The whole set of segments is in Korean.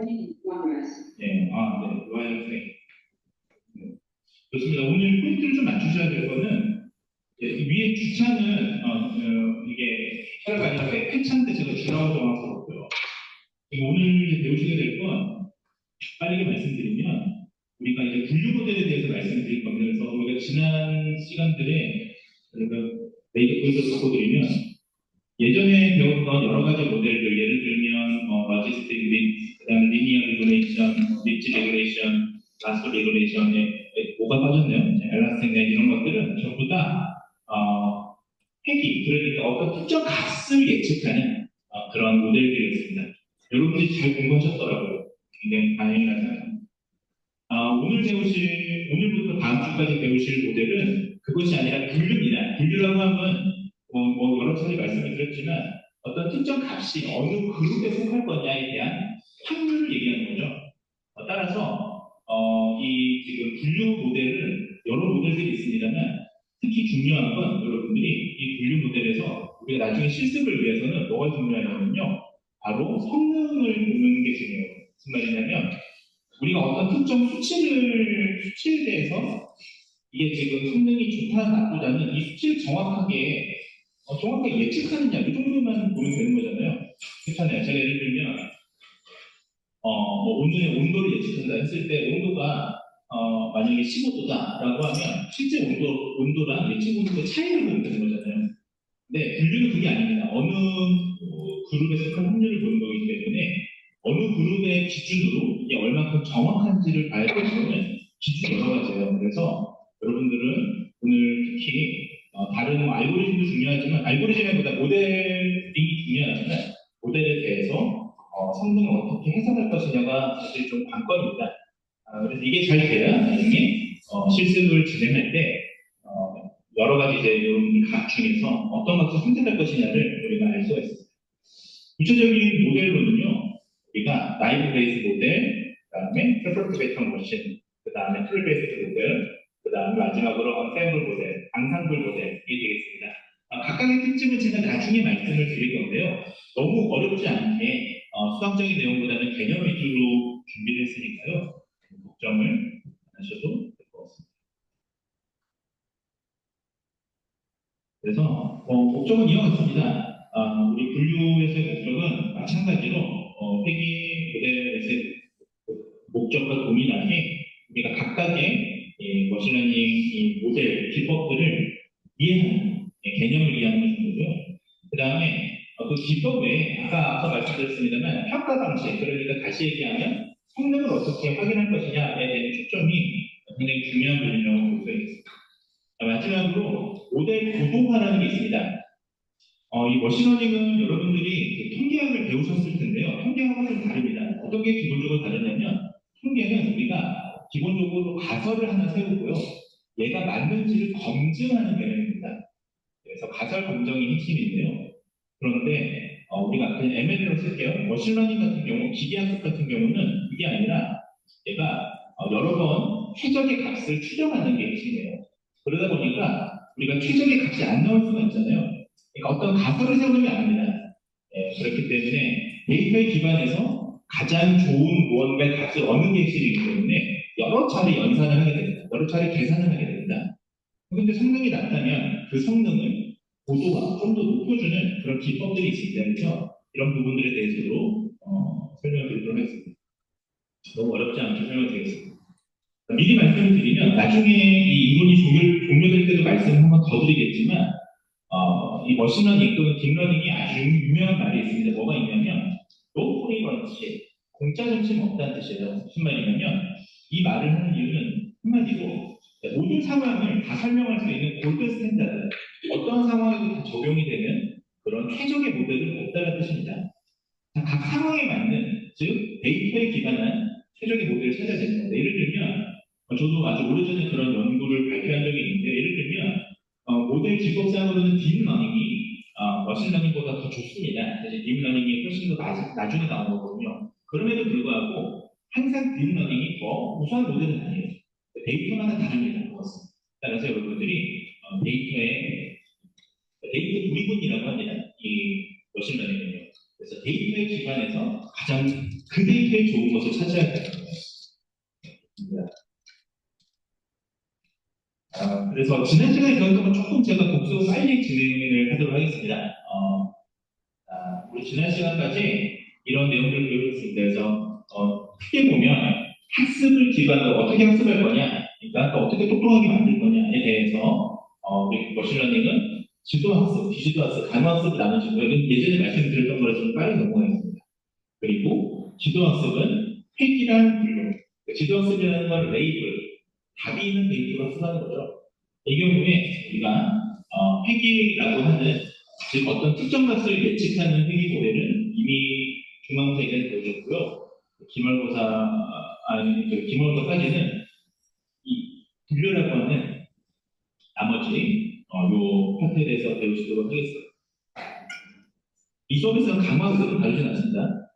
네, 좋아요, 선생님. 좋습니다. 오늘 포인트를 좀 맞추셔야 될 거는 위에 주차는 이게 주차가 아니라 회차인데 제가 주라고 정하고 오늘 배우시게 될 건 빠르게 말씀드리면 우리가 이제 분류 모델에 대해서 말씀드릴 겁니다. 그래서 우리가 지난 시간들에 메이크업을 바꿔드리면 예전에 배웠던 여러 가지 모델들, 예를 들면 로지스틱 립, 그다음에 리니어 레귤레이션, 립지 레귤레이션, 라스트 레귤레이션에 뭐가 빠졌네요. 엘라스틱 넷 이런 것들은 전부 다 회귀, 그러니까 어떤 특정 값을 예측하는 그런 모델들이었습니다. 여러분들이 잘 공부하셨더라고요. 굉장히 다행이라서. 오늘부터 다음 주까지 배우실 모델은 그것이 아니라 분류입니다. 분류라고 하면 여러 차례 말씀을 드렸지만 어떤 특정 값이 어느 그룹에 속할 거냐에 대한 확률을 얘기하는 거죠. 따라서 이 지금 분류 모델은 여러 모델들이 있습니다만 특히 중요한 건 여러분들이 이 분류 모델에서 우리가 나중에 실습을 위해서는 뭐가 중요하냐면요. 바로 성능을 보는 게 중요해요. 무슨 말이냐면 우리가 어떤 특정 수치에 대해서 이게 지금 성능이 좋다 나쁘다는 이 수치를 정확하게 예측하느냐 이 정도만 보면 되는 거잖아요. 그렇잖아요. 제가 예를 들면 오늘의 온도를 예측한다 했을 때 온도가 만약에 15도다라고 하면 실제 온도랑 예측 온도의 차이를 보면 되는 거잖아요. 근데 분류는 그게 아닙니다. 어느 그룹에 속한 확률을 보는 거기 때문에 어느 그룹의 기준으로 이게 얼마큼 정확한지를 봐야 되는 기준이 여러 가지예요. 그래서 여러분들은 오늘 특히 다른 알고리즘도 중요하지만 알고리즘보다 모델이 중요하지만 모델에 대해서 성능을 어떻게 해석할 것이냐가 사실 좀 관건입니다. 그래서 이게 잘 돼야 나중에 실습을 진행할 때 여러 가지 이제 여러분들 각 중에서 어떤 것을 선택할 것이냐를 우리가 알 수가 있습니다. 구체적인 모델로는요, 우리가 나이브 베이스 모델, 그 다음에 프로포베이션 머신, 그 다음에 풀 베이스 모델, 그 다음에 마지막으로 언셈블 모델, 앙상블 모델이 되겠습니다. 각각의 특징은 제가 나중에 말씀을 드릴 건데요. 너무 어렵지 않게 수학적인 내용보다는 개념 위주로 준비를 했으니까요. 걱정을 안 하셔도 될 것 같습니다. 그래서 목적은 이와 같습니다. 우리 분류에서의 목적은 마찬가지로 회계 모델에서의 목적과 동일하게 우리가 각각의 머신러닝 모델 기법들을 이해하는 개념을 이해하는 것이고요. 그 다음에 그 기법 외에 아까 말씀드렸습니다만 평가 방식, 그러니까 다시 얘기하면 성능을 어떻게 확인할 것이냐에 대한 초점이 굉장히 중요한 부분이라고 볼 수 있습니다. 마지막으로 모델 고도화라는 게 있습니다. 이 머신러닝은 여러분들이 통계학을 배우셨을 텐데요. 통계학은 좀 다릅니다. 어떤 게 기본적으로 다르냐면 통계는 우리가 기본적으로 가설을 하나 세우고요. 얘가 맞는지를 검증하는 개념입니다. 그래서 가설 검증이 핵심인데요. 그런데 우리가 그냥 ML로 쓸게요. 머신러닝 같은 경우, 기계학습 같은 경우는 그게 아니라 얘가 여러 번 최적의 값을 추정하는 게 핵심이에요. 그러다 보니까 우리가 최적의 값이 안 나올 수가 있잖아요. 그러니까 어떤 가설을 세우는 게 아닙니다. 그렇기 때문에 데이터에 기반해서 가장 좋은 무언가의 값을 얻는 게 핵심이기 때문에 여러 차례 연산을 하게 됩니다. 여러 차례 계산을 하게 됩니다. 그런데 성능이 낮다면 그 성능을 고도화, 좀 더 높여주는 그런 기법들이 있습니다. 그래서 이런 부분들에 대해서도 설명을 드리도록 하겠습니다. 너무 어렵지 않게 설명드리겠습니다. 미리 말씀을 드리면 나중에 이 이론이 종료될 때도 말씀을 한번 더 드리겠지만 이 머신러닝 또는 딥러닝이 아주 유명한 말이 있습니다. 뭐가 있냐면 no free lunch, 공짜 점심 없다는 뜻이에요. 무슨 말이냐면 이 말을 하는 이유는 한마디로 모든 상황을 다 설명할 수 있는 골든 스탠다드, 어떤 상황에도 다 적용이 되는 그런 최적의 모델은 없다는 뜻입니다. 각 상황에 맞는, 즉 데이터에 기반한 최적의 모델을 찾아야 됩니다. 예를 들면 저도 아주 오래전에 그런 연구를 발표한 적이 있는데 예를 들면 모델 기법상으로는 딥러닝이 머신러닝보다 더 좋습니다. 딥러닝이 훨씬 더 나중에 나온 거거든요. 그럼에도 불구하고 항상 딥러닝이 더 우수한 모델은 아니에요. 데이터마다 다릅니다. 따라서 여러분들이 데이터 두리번이라고 합니다. 이 머신러닝은요. 그래서 데이터에 기반해서 가장 그 데이터에 좋은 것을 찾아야 되는 거예요. 그래서 지난 시간에 배웠던 건 조금 제가 복수 빨리 진행을 하도록 하겠습니다. 우리 지난 시간까지 이런 내용들을 배우셨습니다. 그래서 크게 보면 학습을 기반으로 어떻게 학습할 거냐, 그러니까 또 어떻게 똑똑하게 만들 거냐에 대해서 우리 머신러닝은 지도학습, 비지도학습, 간호학습을 나눠주고 이건 예전에 말씀드렸던 거라 좀 빨리 넘어가겠습니다. 그리고 지도학습은 획이란 분류, 지도학습이라는 건 레이블, 답이 있는 데이터로 학습하는 거죠. 이 경우에 우리가 획이라고 하는 즉 어떤 특정 값을 예측하는 회계 모델은 이미 중앙세계에 보여줬고요. 기말고사까지는 이 분류라고 하는 나머지 요 파트에 대해서 배우시도록 하겠습니다. 이 수업에서는 강화학습은 다루진 않습니다.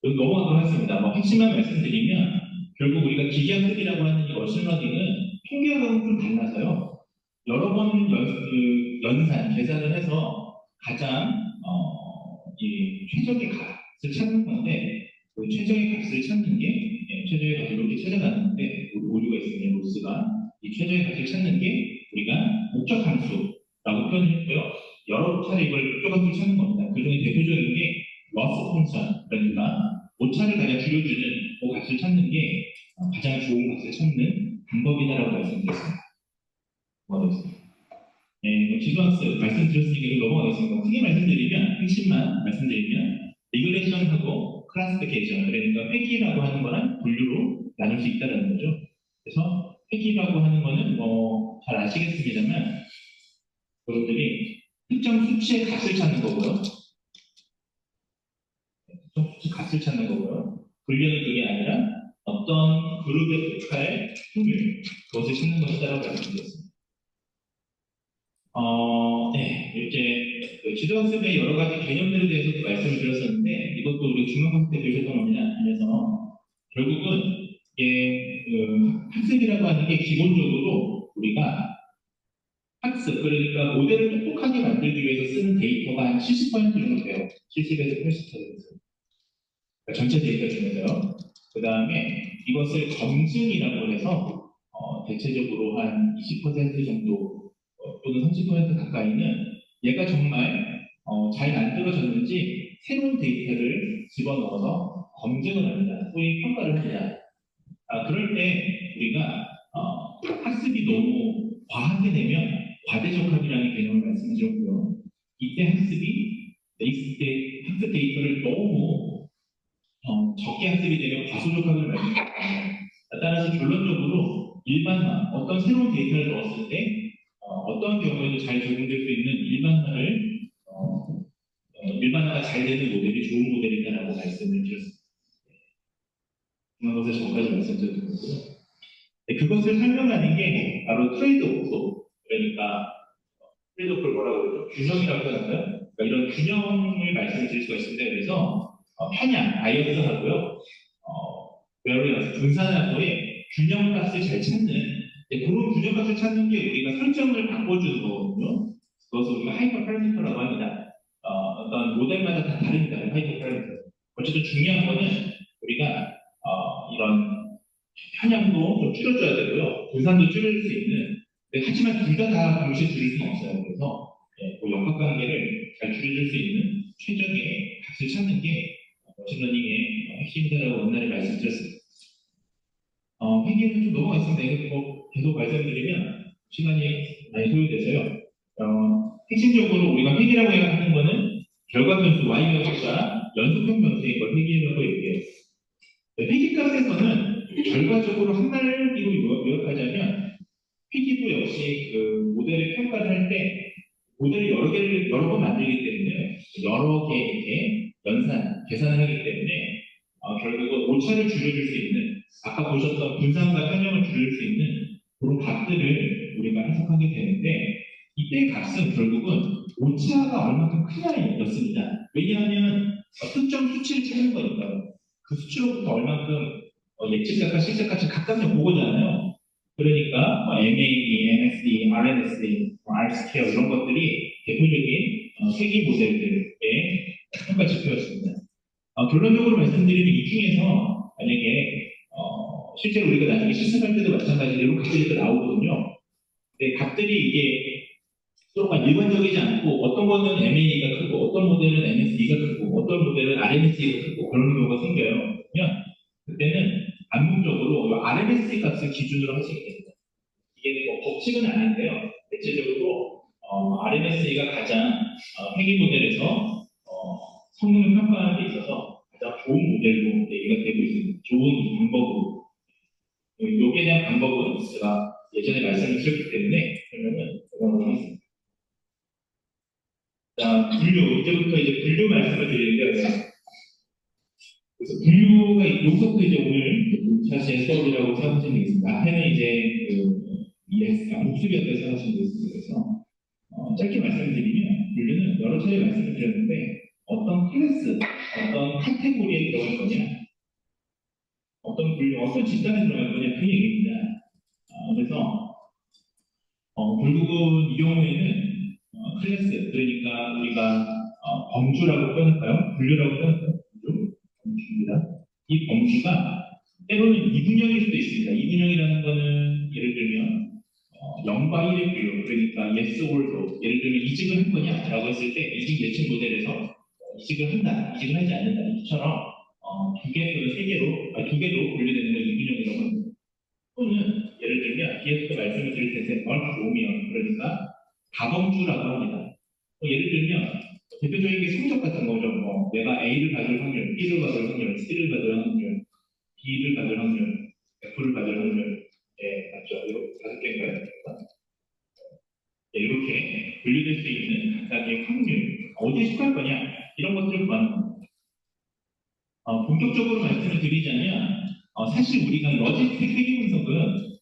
여기 넘어가도록 하겠습니다. 핵심만 말씀드리면 결국 우리가 기계학습이라고 하는 이 머신러닝은 통계학하고는 좀 달라서요. 여러 번 연산, 계산을 해서 가장 이 최적의 값을 찾는 건데 그 최적의 값을 찾는 게 최적의 값을 이렇게 찾아가는데 오류가 있으면 로스가 이 최적의 값을 찾는 게 우리가 목적 함수라고 표현했고요. 여러 차례 이걸 목적 함수를 찾는 겁니다. 그 중에 대표적인 게 로스 펑션, 그러니까 오차를 가장 줄여주는 그 값을 찾는 게 가장 좋은 값을 찾는 방법이다라고 말씀드렸습니다. 지도학습 말씀드렸으니까 이거 넘어가겠습니다. 크게 말씀드리면, 핵심만 말씀드리면, 리그레이션하고 클래시피케이션, 그러니까 회귀라고 하는 거랑 분류로 나눌 수 있다는 거죠. 그래서 회귀라고 하는 거는 잘 아시겠습니다만, 여러분들이 특정 수치의 값을 찾는 거고요. 특정 수치 값을 찾는 거고요. 분류는 그게 아니라 어떤 그룹에 속할 확률, 그것을 찾는 것이다라고 말씀드렸습니다. 이렇게 지도학습의 여러 가지 개념들에 대해서도 말씀을 드렸었는데 이것도 우리 중간고사 때 배우셨던 겁니다. 그래서 결국은 이게 학습이라고 하는 게 기본적으로 우리가 학습, 그러니까 모델을 똑똑하게 만들기 위해서 쓰는 데이터가 한 70% 정도 돼요. 70에서 80%. 그러니까 전체 데이터 중에서요. 그 다음에 이것을 검증이라고 해서 대체적으로 한 20% 정도 또는 30% 가까이는 얘가 정말 잘 만들어졌는지 새로운 데이터를 집어넣어서 검증을 합니다. 소위 평가를 합니다. 그럴 때 우리가 학습이 너무 과하게 되면 과대적합이라는 개념을 말씀드렸고요. 이때 학습 데이터를 너무 적게 학습이 되면 과소적합을 말씀드립니다. 따라서 결론적으로 일반화, 어떤 새로운 데이터를 넣었을 때 어떤 경우에도 잘 적용될 수 있는 일반화가 잘 되는 모델이 좋은 모델이다라고 말씀을 드렸습니다. 중간고사 전까지 말씀드렸던 거고요. 그것을 설명하는 게 바로 트레이드오프, 그러니까 트레이드오프를 뭐라고 그러죠? 균형이라고 하나요? 그러니까 이런 균형을 말씀드릴 수가 있습니다. 그래서 편향, 바이어스하고요, 베어리언스, 분산하고의 균형값을 잘 찾는 그런 균형값을 찾는 게 우리가 설정을 바꿔주는 거거든요. 그것을 우리가 하이퍼 파라미터라고 합니다. 어떤 모델마다 다 다릅니다. 하이퍼 파라미터. 어쨌든 중요한 거는 우리가 이런 편향도 좀 줄여줘야 되고요. 분산도 줄일 수 있는. 하지만 둘 다 동시에 줄일 수는 없어요. 그래서 그 역학관계를 잘 줄여줄 수 있는 최적의 값을 찾는 게 머신러닝의 핵심이다라고 옛날에 말씀드렸습니다. 회계는 좀 넘어가겠습니다. 이거 계속 말씀드리면 시간이 많이 소요돼서요. 핵심적으로 우리가 회계라고 하는 거는 결과 변수 Y값과 연속형 변수인 걸 회계라고 얘기해요. 회계값에서는 결과적으로 한마디로 요약하자면 회계도 역시 그 모델을 평가를 할 때 모델을 여러 번 만들기 때문에 여러 개의 연산, 계산을 하기 때문에 결국은 오차를 줄여줄 수 있는 아까 보셨던 분산과 편향을 줄일 수 있는 그런 값들을 우리가 해석하게 되는데 이때 값은 결국은 오차가 얼마큼 크냐였습니다. 왜냐하면 특정 수치를 찾는 거니까요. 그 수치로부터 얼마큼 예측값과 실제값을 각각의 보고잖아요. 그러니까 MAD, MSD, RNSD, R스퀘어 이런 것들이 대표적인 회계 모델들의 평가 지표였습니다. 결론적으로 말씀드리면 이 중에서 만약에 실제로 우리가 나중에 실습할 때도 마찬가지로 값들이 또 나오거든요. 근데 값들이 이게 서로가 일반적이지 않고 어떤 거는 MA가 크고 어떤 모델은 MSE가 크고 어떤 모델은 RMSE가 크고 그런 경우가 생겨요. 그러면 그때는 암묵적으로 RMSE 값을 기준으로 하시게 됩니다. 이게 뭐 법칙은 아닌데요. 대체적으로 RMSE가 가장 회계 모델에서 성능을 평가하는 데 있어서 가장 좋은 모델로 얘기가 되고 있습니다. 좋은 방법으로. 여기에 대한 방법은 제가 예전에 말씀을 드렸기 때문에 설명을 제가 하겠습니다. 자, 분류. 이제부터 이제 분류 말씀을 드리는데요. 그래서 분류가 여기서부터 이제 오늘 사실 수업이라고 생각하시면 되겠습니다. 앞에는 이제 복습이었다고 생각하시면 되겠습니다. 그래서 짧게 말씀드리면 분류는 여러 차례 말씀을 드렸는데 어떤 클래스, 어떤 카테고리에 들어갈 거냐, 어떤 분류, 어떤 집단에 들어갈 거냐 그 얘기입니다. 그래서 결국은 이 경우에는 클래스, 그러니까 우리가 범주라고 표현할까요? 분류라고 표현할까요? 범주입니다. 이 범주가 때로는 이분형일 수도 있습니다. 이분형이라는 거는 예를 들면 0과 1의 분류, 그러니까 yes or no. 예를 들면 이직을 할 거냐라고 했을 때 이직 예측 모델에서 이직을 한다, 이직을 하지 않는다 이처럼 두 개 또는 세 개로 두 개로 분류되는 걸 이분형이라고 합니다. 또는 예를 들면 뒤에서도 말씀을 드릴 텐데 멀티오미형, 그러니까 다범주라고 합니다. 예를 들면 대표적인 게 성적 같은 거죠. 내가 A를 받을 확률, B를 받을 확률, C를 받을 확률, D를 받을 확률, F를 받을 확률, 맞죠? 이거 5개인가요? 이렇게 분류될 수 있는 각각의 확률, 어디에 속할 거냐 이런 것들을 구하는 겁니다. 본격적으로 말씀을 드리자면 사실 우리가 러지스틱 회계 분석은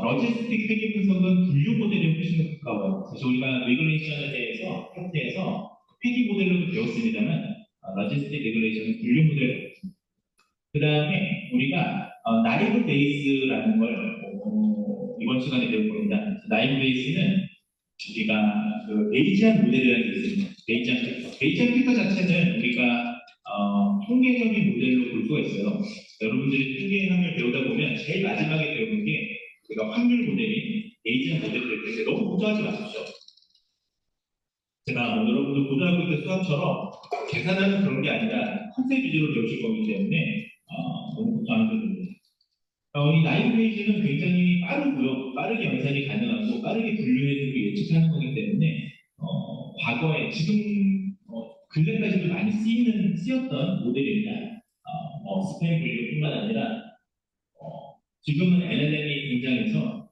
러지스틱 회계 분석은 분류 모델에 훨씬 더 가까워요. 사실 우리가 레귤레이션에 대해서 파트에서 회계 모델로도 배웠습니다만 러지스틱 레귤레이션은 분류 모델. 그 다음에 우리가 나이브 베이스라는 걸 이번 시간에 배울 겁니다. 나이브 베이스는 우리가 그 베이지안 모델이라는 게 있습니다. 베이지안 필터. 베이지안 필터 자체는 우리가 통계적인 모델로 볼 수가 있어요. 여러분들이 통계학을 배우다 보면 제일 마지막에 배우는 게 우리가 확률 모델인 베이지안 모델을 배울 텐데 너무 걱정하지 마십시오. 제가 여러분들 고등학교 때 수학처럼 계산하는 그런 게 아니라 컨셉 위주로 배우실 거기 때문에 너무 걱정 안 해도 됩니다. 이 나이브 베이지는 굉장히 빠르고요. 빠르게 연산이 가능하고 빠르게 분류해주고 예측하는 거기 때문에 과거에 지금 근래까지도 많이 쓰였던 모델입니다. 스팸 분류뿐만 아니라 지금은 LLM이 등장해서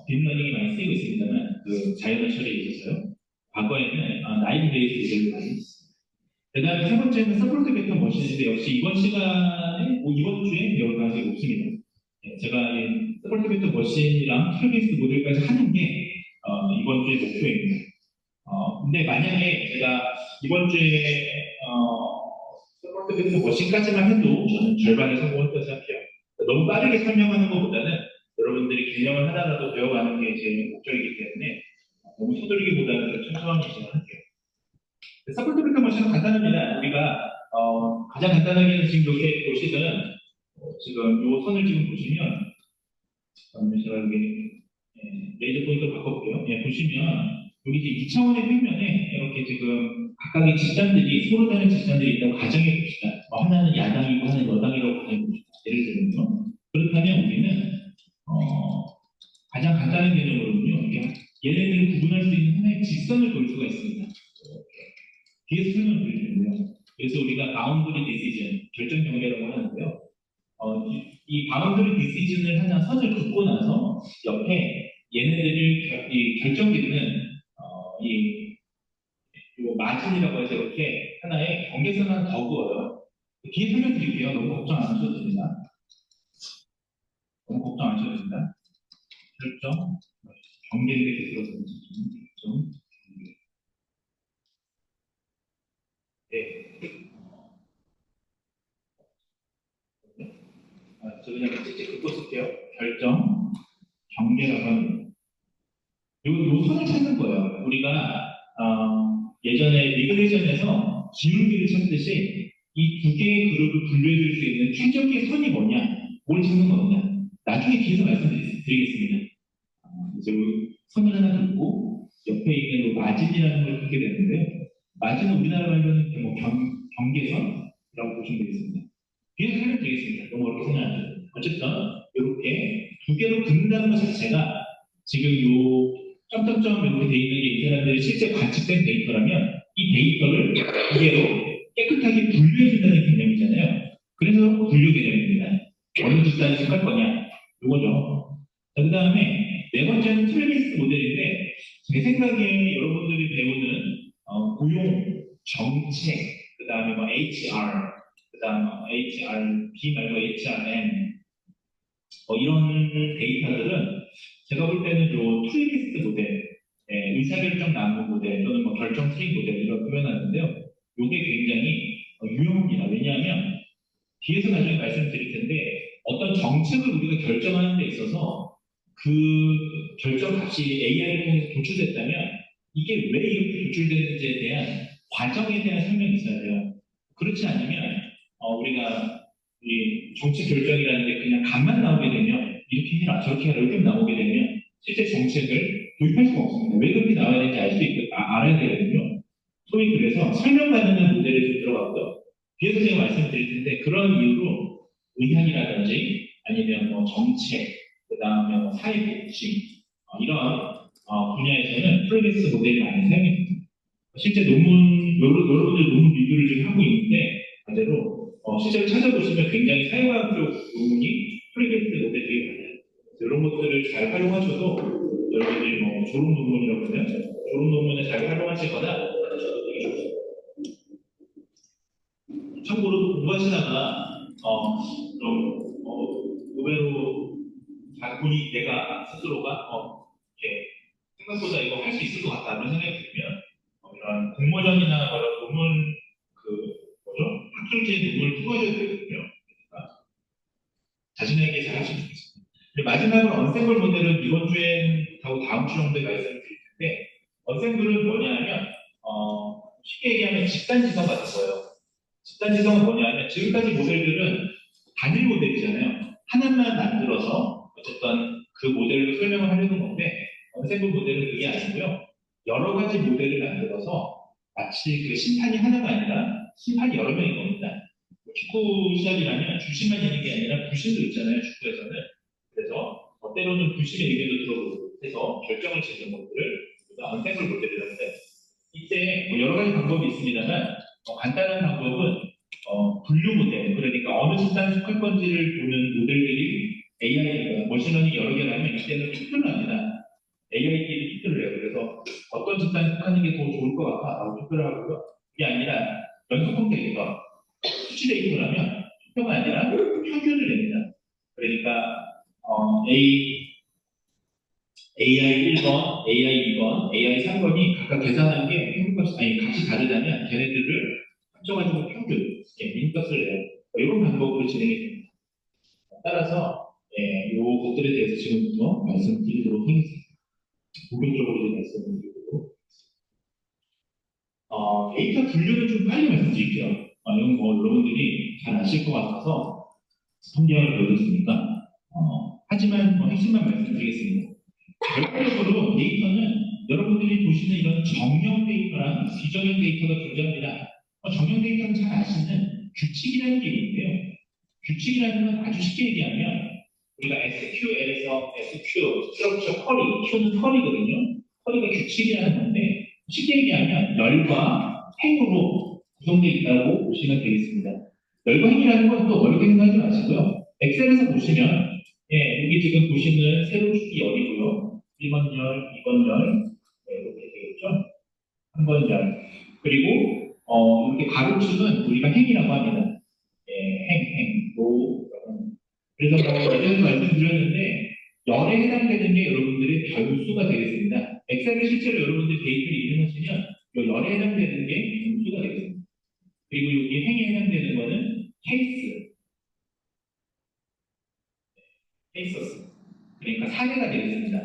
딥러닝이 많이 쓰이고 있습니다만 그 자연어 처리에 있어서요. 과거에는 나이브 베이스 모델을 많이 썼습니다. 그 다음에 세 번째는 서포트 벡터 머신인데 역시 이번 시간에 이번 주에 배울 가능성이 높습니다. 제가 서포트 벡터 머신이랑 큐베이스 모델까지 하는 게 이번 주의 목표입니다. 근데 만약에 제가 이번 주에 서포트 벡터 머신까지만 해도 저는 절반의 성공했다고 생각해요. 너무 빠르게 설명하는 것보다는 여러분들이 개념을 하나라도 배워가는 게 제 목적이기 때문에 너무 서두르기보다는 좀 천천히 진행할게요. 서포트 벡터 머신은 간단합니다. 우리가 가장 간단하게는 지금 이렇게 보시든 지금 이 선을 지금 보시면 제가 여기 레이저 포인트 바꿔볼게요. 보시면 여기 이제 2차원의 평면에 이렇게 지금 각각의 집단들이 서로 다른 집단들이 있다고 가정해 봅시다. 하나는 야당이고 하나는 여당이라고 가정해 봅시다. 예를 들면요. 그렇다면 우리는 가장 간단한 개념으로는요. 얘네들을 구분할 수 있는 하나의 직선을 볼 수가 있습니다. 뒤에서 설명드릴 텐데요. 그래서 우리가 바운드리 디시전, 결정 경계라고 하는데요. 이 바운드리 디시전을 하나 선을 긋고 나서 옆에 얘네들을 결정짓는 이 마진이라고 해서 이렇게 하나의 경계선 하나 더 그어요. 뒤에 설명드릴게요. 너무 걱정 안 하셔도 됩니다. 너무 걱정 안 하셔도 됩니다. 결정, 경계를 이렇게 들어서 결정, 저 그냥 찍찍 긋고 쓸게요. 결정, 경계라고 합니다. 요 선을 찾는 거예요. 우리가 예전에 리그레이션에서 기울기를 찾듯이 이 두 개의 그룹을 분류해 줄 수 있는 최적의 선이 뭐냐, 뭘 찾는 거냐. 나중에 뒤에서 말씀드리겠습니다. 그래서 선을 하나 두고 옆에 있는 그 마진이라는 걸 보게 되는데요. 마진은 우리나라 말로는 뭐 경계선이라고 보시면 되겠습니다. 뒤에서 설명드리겠습니다. 너무 어렵게 생각 안 해요. 어쨌든 이렇게 두 개로 긋는다는 것 자체가 지금 요 점점점 이렇게 돼 있는 게 이 사람들이 실제 관측된 데이터라면 이 데이터를 두 개로 깨끗하게 분류해준다는 개념이잖아요. 그래서 분류 개념입니다. 어느 집단에 속할 거냐, 요거죠. 그 다음에 네 번째는 트레비스 모델인데, 제 생각에 여러분들이 배우는 고용, 정책, 그 다음에 뭐 HR, 그 다음 HRB 말고 HRM, 이런 데이터들은 제가 볼 때는 요 트레비스 모델, 의사결정 나무 모델 또는 뭐 결정 트리 모델 이런 표현하는데요. 이게 굉장히 유용합니다. 왜냐하면 뒤에서 나중에 말씀드릴 텐데 어떤 정책을 우리가 결정하는 데 있어서 그 결정 값이 AI를 통해서 도출됐다면 이게 왜 이렇게 도출되는지에 대한 과정에 대한 설명이 있어야 돼요. 그렇지 않으면 우리가 이 정책 결정이라는 게 그냥 값만 나오게 되면 이렇게 해라 저렇게 해라 이렇게 나오게 되면 실제 정책을 도입할 수가 없습니다. 왜 그렇게 나와야 되는지 알아야 되거든요. 소위 그래서 설명 가능한 모델에 좀 들어갔고요. 뒤에서 제가 말씀드릴 텐데 그런 이유로 의학이라든지 아니면 뭐 정책, 그 다음에 뭐 사회복지 이런 분야에서는 프로그레스 모델이 많이 사용됩니다. 실제 논문, 여러분들 논문 리뷰를 지금 하고 있는데 반대로 실제로 찾아보시면 굉장히 사용하는 논문이 프로그레스 모델 되게 많아요. 이런 것들을 잘 활용하셔도 여러분들이 뭐 졸업 논문이라고 하면 졸업 논문을 잘 활용하시거나 되게 좋습니다. 참고로 공부하시다가 좀 의외로 자본이 내가 스스로가 이렇게 생각보다 이거 할 수 있을 것 같다 이런 생각이 들면 이런 공모전이나 그런 논문 뭐죠? 학술지의 논문을 투과해야 되거든요. 그러니까 자신에게 잘할 수 있겠습니다. 마지막으로 언셈블 모델은 이번 주에하고 다음 주 정도에 말씀을 드릴 텐데 언셈블은 뭐냐면 쉽게 얘기하면 집단지성 같은 거예요. 집단지성은 뭐냐면 지금까지 모델들은 단일 모델이잖아요. 하나만 만들어서 어쨌든 그 모델로 설명을 하려는 건데 언셈블 모델은 그게 아니고요. 여러 가지 모델을 만들어서 마치 그 심판이 하나가 아니라 심판이 여러 명인 겁니다. 축구 시합이라면 주심만 있는 게 아니라 부심도 있잖아요. 축구에서는. 그래서 때로는 부심의 의견도 들어보고 해서 결정을 짓는 것들을 언셈블 모델이라고 해요. 이때 뭐 여러 가지 방법이 있습니다만 간단한 방법은 분류 모델, 그러니까 어느 집단에 속할 건지를 보는 모델들이 AI, 머신러닝 여러 개를 하면 이때는 투표를 합니다. AI끼리 투표를 해요. 그래서 어떤 집단에 속하는 게 더 좋을 것 같아 라고 투표를 하고요. 그게 아니라 연속성 데이터, 수치 데이터라면 투표가 아니라 평균을 냅니다. 그러니까 AI 1번, AI 2번, AI 3번이 각각 계산한 게 값이 다르다면 걔네들을 합쳐가지고 평균, 민값을 내요. 이런 방법으로 진행이 됩니다. 따라서 이 것들에 대해서 지금부터 말씀드리도록 하겠습니다. 본격적으로 말씀을 드리도록 데이터 분류는 좀 빨리 말씀드릴게요. 이건 뭐 여러분들이 잘 아실 것 같아서 성경을 보여줬으니까 하지만 핵심만 말씀드리겠습니다. 결과적으로 데이터는 여러분들이 보시는 이런 정형 데이터랑 비정형 데이터가 존재합니다. 정형 데이터는 잘 아시는 규칙이라는 게 있는데요. 규칙이라는 건 아주 쉽게 얘기하면 우리가 SQL에서 SQ, 스트럭처 쿼리, Q는 쿼리거든요. 쿼리가 규칙이라는 건데 쉽게 얘기하면 열과 행으로 구성되어 있다고 보시면 되겠습니다. 열과 행이라는 건 또 어렵게 생각하지 마시고요. 엑셀에서 보시면 여기 지금 보시는 세로 축이 열이고요. 1번 열, 2번 열, 이렇게 되겠죠. 3번 열. 그리고 이렇게 가로축은 우리가 행이라고 합니다. 행, 로. 그래서 예전에 말씀드렸는데 열에 해당되는 게 여러분들의 변수가 되겠습니다. 엑셀을 실제로 여러분들이 데이터를 입력하시면 이 열에 해당되는 게 변수가 되겠습니다. 그리고 여기 행에 해당되는 거는 케이스였습니다. 그러니까 사례가 되겠습니다.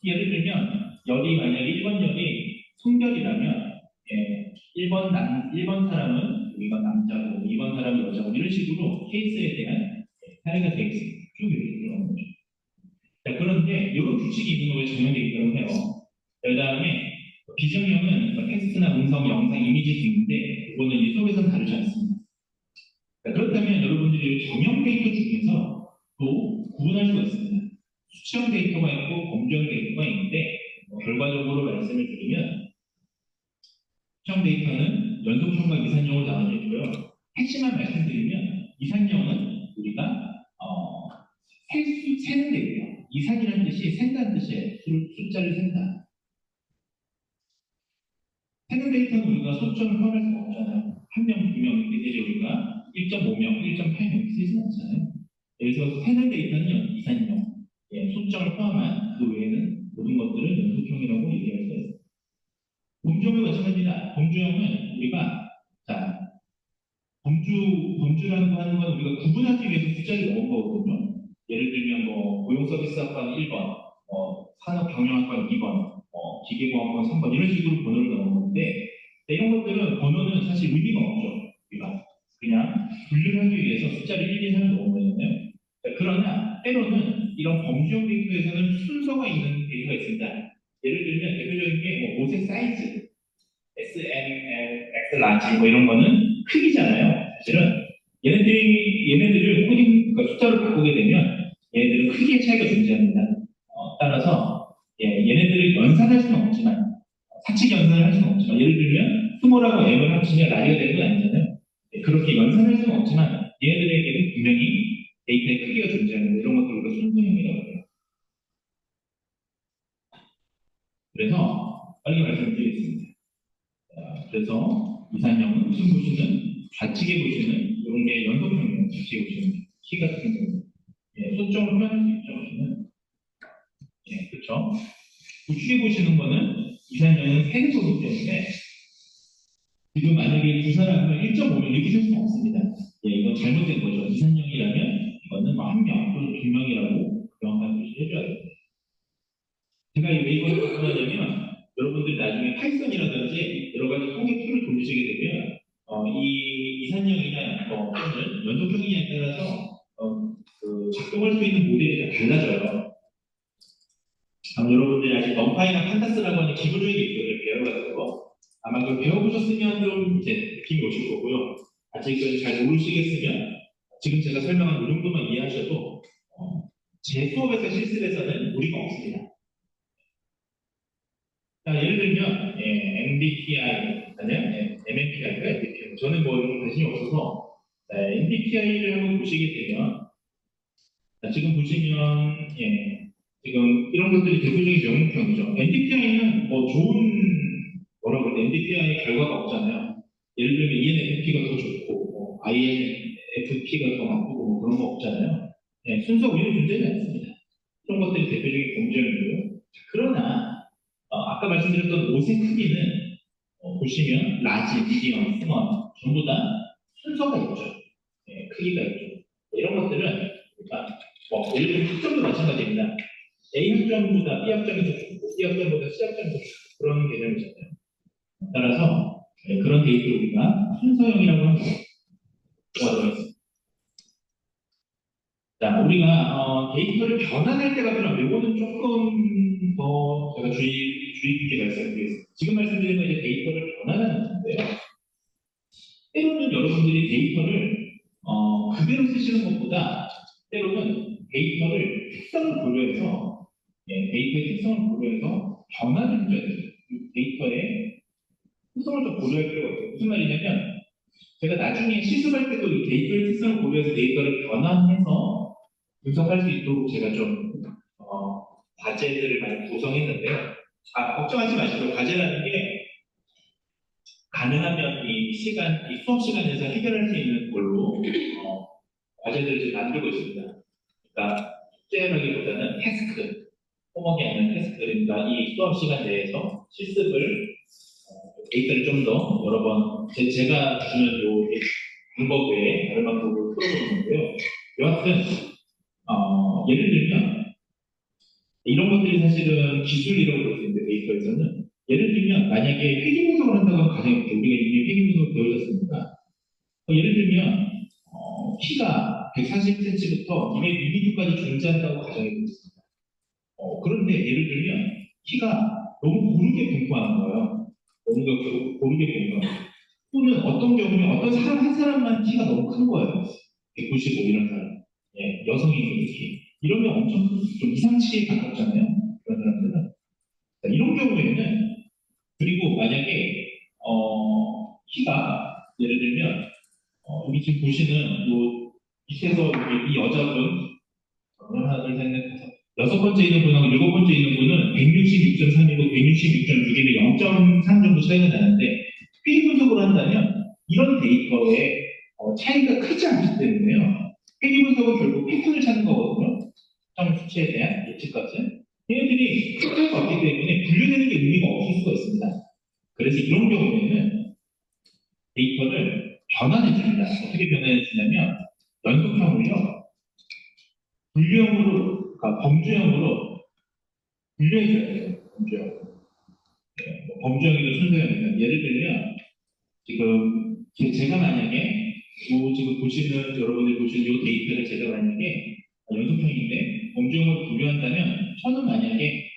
예를 들면 열이 만약 1번 열이 성열이라면 1번 사람은 이건 남자고, 이번 사람은 여자고, 이런 식으로 케이스에 대한 사례가 되어 있습니다. 쭉 이렇게 들어가는 거죠. 자, 그런데 이런 규칙이 있는 거에 적용되어 있다고 해요. 그 다음에 비정형은 텍스트나 음성, 영상, 이미지 등인데 그거는 이 수업에서는 다루지 않습니다. 자, 그렇다면 여러분들이 정형 데이터 중에서 또 구분할 수가 있습니다. 수치형 데이터가 있고 범주형 데이터가 있는데 결과적으로 말씀을 드리면 수치형 데이터는 연속형과 이산형으로 나눠져 있고요. 핵심만 말씀드리면 이산형은 우리가 세는 데이터. 이산이라는 뜻이 센다는 뜻이에요. 숫자를 센다. 세는 데이터는 우리가 소점을 표현할 수가 없잖아요. 한 명, 두 명 이렇게 되죠. 우리가 1.5명, 1.8명 이렇게 쓰지는 않잖아요. 그래서 세는 데이터는 이산형. 소점을 포함한 그 외에는 모든 것들은 연속형이라고 얘기할 수가 있습니다. 범주형은 마찬가지입니다. 범주형은 우리가 자 범주라는 거 하는 건 우리가 구분하기 위해서 숫자를 넣은 거거든요. 예를 들면 고용서비스학과는 1번, 산업경영학과는 2번, 기계공학과는 3번 이런 식으로 번호를 넣은 건데 이런 것들은 번호는 사실 의미가 없죠. 우리가 그냥 분류를 하기 위해서 숫자를 1, 2, 3을 넣은 거잖아요. 그러나 때로는 이런 범주형 데이터에서는 순서가 있는 데이터가 있습니다. 예를 들면 대표적인 게 옷의 사이즈, S, M, L, X, 라지 이런 거는 크기잖아요. 사실은 얘네들을 그러니까 숫자로 바꾸게 되면 얘네들은 크기의 차이가 존재합니다. 따라서 얘네들을 연산할 수는 없지만 사칙 연산을 할 수는 없지만 예를 들면 스몰하고 M을 합치면 라지가 되는 건 아니잖아요. 그렇게 연산할 수는 없지만 얘네들에게는 분명히 데이터의 크기가 존재하는 이런 것들을 우리가 순서형이라고 해요. 그래서 빨리 말씀드리겠습니다. 그래서 이산형은 지금 보시는 좌측에 보시는 이런 게 연속형이에요. 좌측에 보시는 키 같은 경우 소점을 표현할 수 있죠. 보시면 그렇죠. 우측에 보시는 거는 이산형은 세개소이기 때문에 지금 만약에 두 사람을 1.5명 이렇게 쓸 수는 없습니다. 이건 잘못된 거죠. 이산형이라면 이거는 한 명 또는 두 명이라고 명확한 표시를 해줘야 돼요. 제가 왜 이걸 바꾸냐면 여러분들이 나중에 파이썬이라든지 여러 가지 통계 툴을 돌리시게 되면 이 이산형이나 또는 연속형이냐에 따라서 작동할 수 있는 모델이 다 달라져요. 여러분들이 아직 넘파이나 판다스라고 하는 기본적인 게 있거든요. 배열가지고 아마 그걸 배워보셨으면 좀 이제 느낌이 오실 거고요. 아직 잘 모르시겠으면 지금 제가 설명한 이 정도만 이해하셔도 제 수업에서 실습에서는 무리가 없습니다. 자, 예를 들면 MBTI 아니면 MMPI가 MBTI. 저는 뭐 이런 거 관심이 없어서 MBTI를 한번 보시게 되면 지금 보시면 지금 이런 것들이 대표적인 명목형이죠. MBTI는 뭐 좋은 뭐라고 그래 MBTI 결과가 없잖아요. 예를 들면 ENFP가 더 좋고 INFP가 더 나쁘고 뭐 그런 거 없잖아요. 순서 우위는 존재하지 않습니다. 이런 것들이 대표적인 검증이고요. 그러나 아까 말씀드렸던 옷의 크기는 보시면 라지, 미디엄, 스몰 전부 다 순서가 있죠. 크기가 있죠. 이런 것들은 그러니까 예를 들면 학점도 마찬가지입니다. A 학점보다 B 학점이 더 좋고 B 학점보다 C 학점이 더 좋고 그런 개념이잖아요. 따라서 그런 데이터를 우리가 순서형이라고 합니다. 자, 우리가 데이터를 변환할 때가 필요하면 이거는 조금 더 제가 주의 깊게 말씀드리겠습니다. 지금 말씀드린 건 이제 데이터를 변환하는 건데요. 때로는 여러분들이 데이터를 그대로 쓰시는 것보다 때로는 데이터를 특성을 고려해서 데이터의 특성을 고려해서 변환을 해줘야 돼요. 데이터의 특성을 좀 고려할 필요가 있어요. 무슨 말이냐면 제가 나중에 실습할 때도 이 데이터의 특성을 고려해서 데이터를 변환해서 분석할 수 있도록 제가 좀 과제들을 많이 구성했는데요. 걱정하지 마시고 과제라는 게 가능하면 이 수업 시간에서 해결할 수 있는 걸로 과제들을 지금 만들고 있습니다. 그러니까 숙제라기보다는 태스크, 호목이 아니라 태스크니까 이 수업 시간 내에서 실습을 데이터를 좀 더 여러 번 제가 주는 요 방법 외에 다른 방법으로 풀어보는 건데요. 여하튼 예를 들면 이런 것들이 사실은 기술이라고 볼 수 있는데 데이터에서는 예를 들면 만약에 회계 분석을 한다고 하면 가장 우리가 이미 회계 분석을 배우셨습니까? 예를 들면 키가 140cm부터 200mm까지 존재한다고 가정해 보겠습니다. 그런데 예를 들면 키가 너무 고르게 분포하는 거예요. 너무 고르게 분포하는 거예요. 또는 어떤 경우에 어떤 사람 한 사람만 키가 너무 큰 거예요. 195 이런 사람. 예, 여성이 특히. 이러면 엄청 좀 이상치에 가깝잖아요. 그런 사람들은. 자, 이런 경우에는 그리고 만약에 키가 예를 들면 여기 지금 보시는 요 밑에서 여기 이 여자분 하나 둘셋넷 다섯 여섯 번째 있는 분하고 일곱 번째 있는 분은 166.3이고 166.6인데 0.3 정도 차이가 나는데 특히 분석을 한다면 이런 데이터에 차이가 크지 않기 때문에요. 회귀 분석은 결국 패턴을 찾는 거거든요. 점 수치에 대한 예측값은 얘네들이 패턴이 없기 때문에 분류되는 게 의미가 없을 수가 있습니다. 그래서 이런 경우에는 데이터를 변환해 줍니다. 어떻게 변환해 주냐면 연속형을요 분류형으로, 그러니까 범주형으로 분류해 줘야 돼요. 범주형. 네, 뭐 범주형이든 순서형이든 예를 들면 지금 제가 만약에 지금 보시는 여러분들이 보시는 이 데이터를 제가 만약에 연속형인데 범주형으로 분류한다면 저는 만약에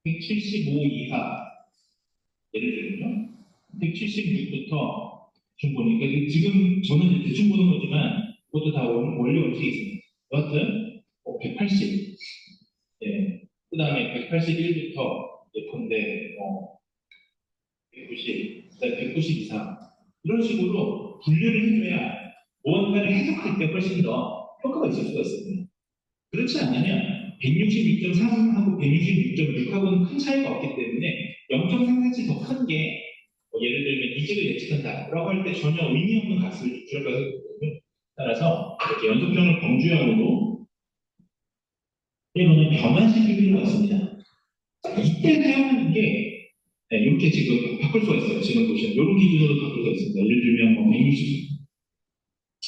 175 이하 예를 들면 176부터 대충 보니까 지금 저는 대충 보는 거지만 그것도 다 원래 원칙이 있습니다. 여하튼 180, 예. 그 다음에 181부터 예컨대 190, 그다음에 190 이상 이런 식으로 분류를 해줘야 무언가를 해석할 때 훨씬 더 효과가 있을 수가 있습니다. 그렇지 않으면 166.3하고 166.6하고는 큰 차이가 없기 때문에 0.3cm 더 큰 게 예를 들면 이직을 예측한다라고 할 때 전혀 의미 없는 값을 유출할 가능성이 있거든요. 따라서 이렇게 연속형을 범주형으로 때로는 변환시킬 필요가 있습니다. 이때 사용하는 게 네, 이렇게 지금 바꿀 수가 있어요. 지금 보시면 이런 기준으로 바꿀 수가 있습니다. 예를 들면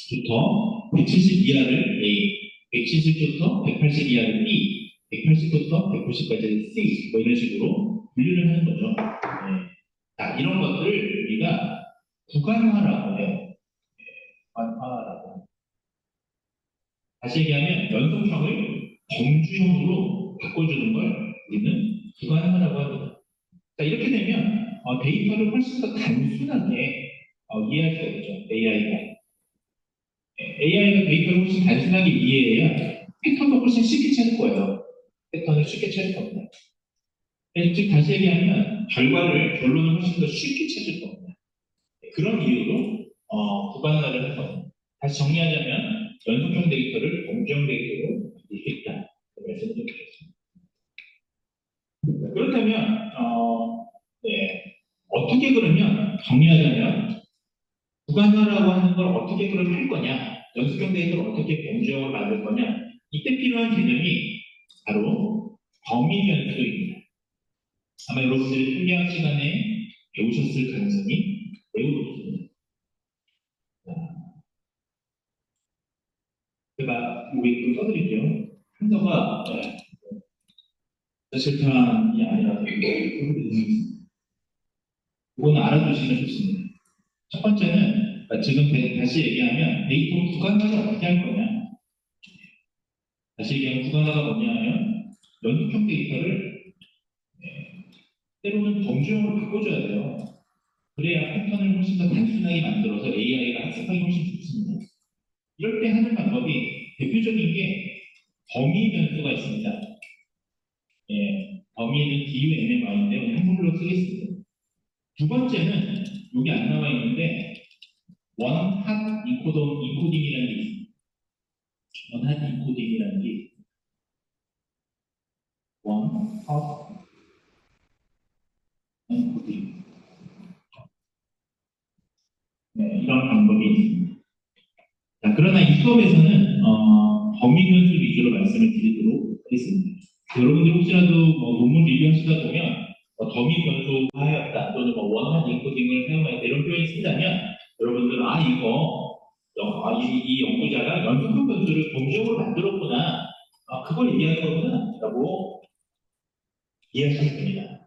160부터 170 이하를 A, 170부터 180 이하를 B, 180부터 190까지는 C 뭐 이런 식으로 분류를 하는 거죠. 네. 자, 이런 것들을 우리가 구간화라고 해요. 구간화라고. 다시 얘기하면 연속형을 범주형으로 바꿔주는 걸 우리는 구간화라고 합니다. 자, 이렇게 되면 데이터를 훨씬 더 단순하게 이해할 수가 있죠. AI가. AI가 데이터를 훨씬 단순하게 이해해야 패턴도 훨씬 쉽게 찾을 거예요. 패턴을 쉽게 찾을 겁니다. 즉 다시 얘기하면 결론을 훨씬 더 쉽게 찾을 겁니다. 그런 이유로 구간화를 할 겁니다. 다시 정리하자면 연속형 데이터를 범주형 데이터로 바꾸겠다. 그 말씀을 드리겠습니다. 그렇다면 네, 어떻게 그러면 정리하자면 구간화라고 하는 걸 어떻게 그럼 할 거냐, 연습형 데이터를 어떻게 범주형을 만들 거냐, 이때 필요한 개념이 바로 범위 변수입니다. 아마 여러분들이 통계학 시간에 배우셨을 가능성이 매우 높습니다. 제가 여기 좀 써드릴게요. 한서가 실탄이 아니라서 이거는 알아두시면 좋습니다. 첫 번째는 지금 다시 얘기하면 데이터 구간화를 어떻게 할 거냐. 다시 얘기하면 구간화가 뭐냐면 연속형 데이터를 때로는 범주형으로 바꿔줘야 돼요. 그래야 패턴을 훨씬 더 단순하게 만들어서 AI가 학습하기 훨씬 좋습니다. 이럴 때 하는 방법이 대표적인 게 범위 변수가 있습니다. 예, 범위는 DUMMI인데 오늘 한글로 쓰겠습니다. 두 번째는 여기 안 나와 있는데 원핫 인코딩이라는 게 있습니다. 원핫 인코딩이라는 게 있습니다. 원핫 인코딩. 네, 이런 방법이 있습니다. 자, 그러나 이 수업에서는 범위 변수 위주로 말씀을 드리도록 하겠습니다. 여러분들 혹시라도 논문 리뷰하시다 보면 더미 변수하였다 또는 원한 인코딩을 사용하였다 이런 표현이 쓴다면 여러분들은 이 연구자가 연속형 변수를 범주형으로 만들었구나 그걸 얘기하는 거구나 라고 이해하시면 됩니다.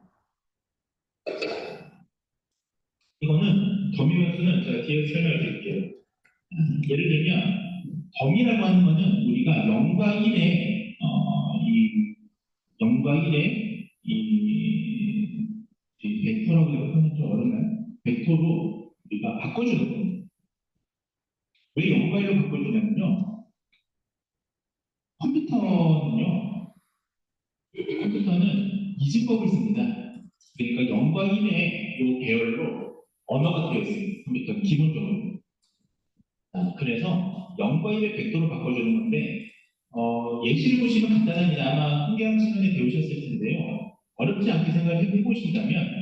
이거는 더미 변수는 제가 뒤에서 설명을 드릴게요. 예를 들면 덤이라고 하는 거는 우리가 0과 1의 이 0과 1의 이 벡터라고 하면 좀 어렵나요? 벡터로 우리가 바꿔주는 겁니다. 왜 0과 1로 바꿔주냐면요. 컴퓨터는요, 컴퓨터는 이진법을 씁니다. 그러니까 0과 1의 이 계열로 언어가 들어있습니다. 컴퓨터는 기본적으로. 그래서 0과 1의 벡터로 바꿔주는 건데, 예시를 보시면 간단합니다. 아마 통계학 시간에 배우셨을 텐데요. 어렵지 않게 생각을 해보신다면,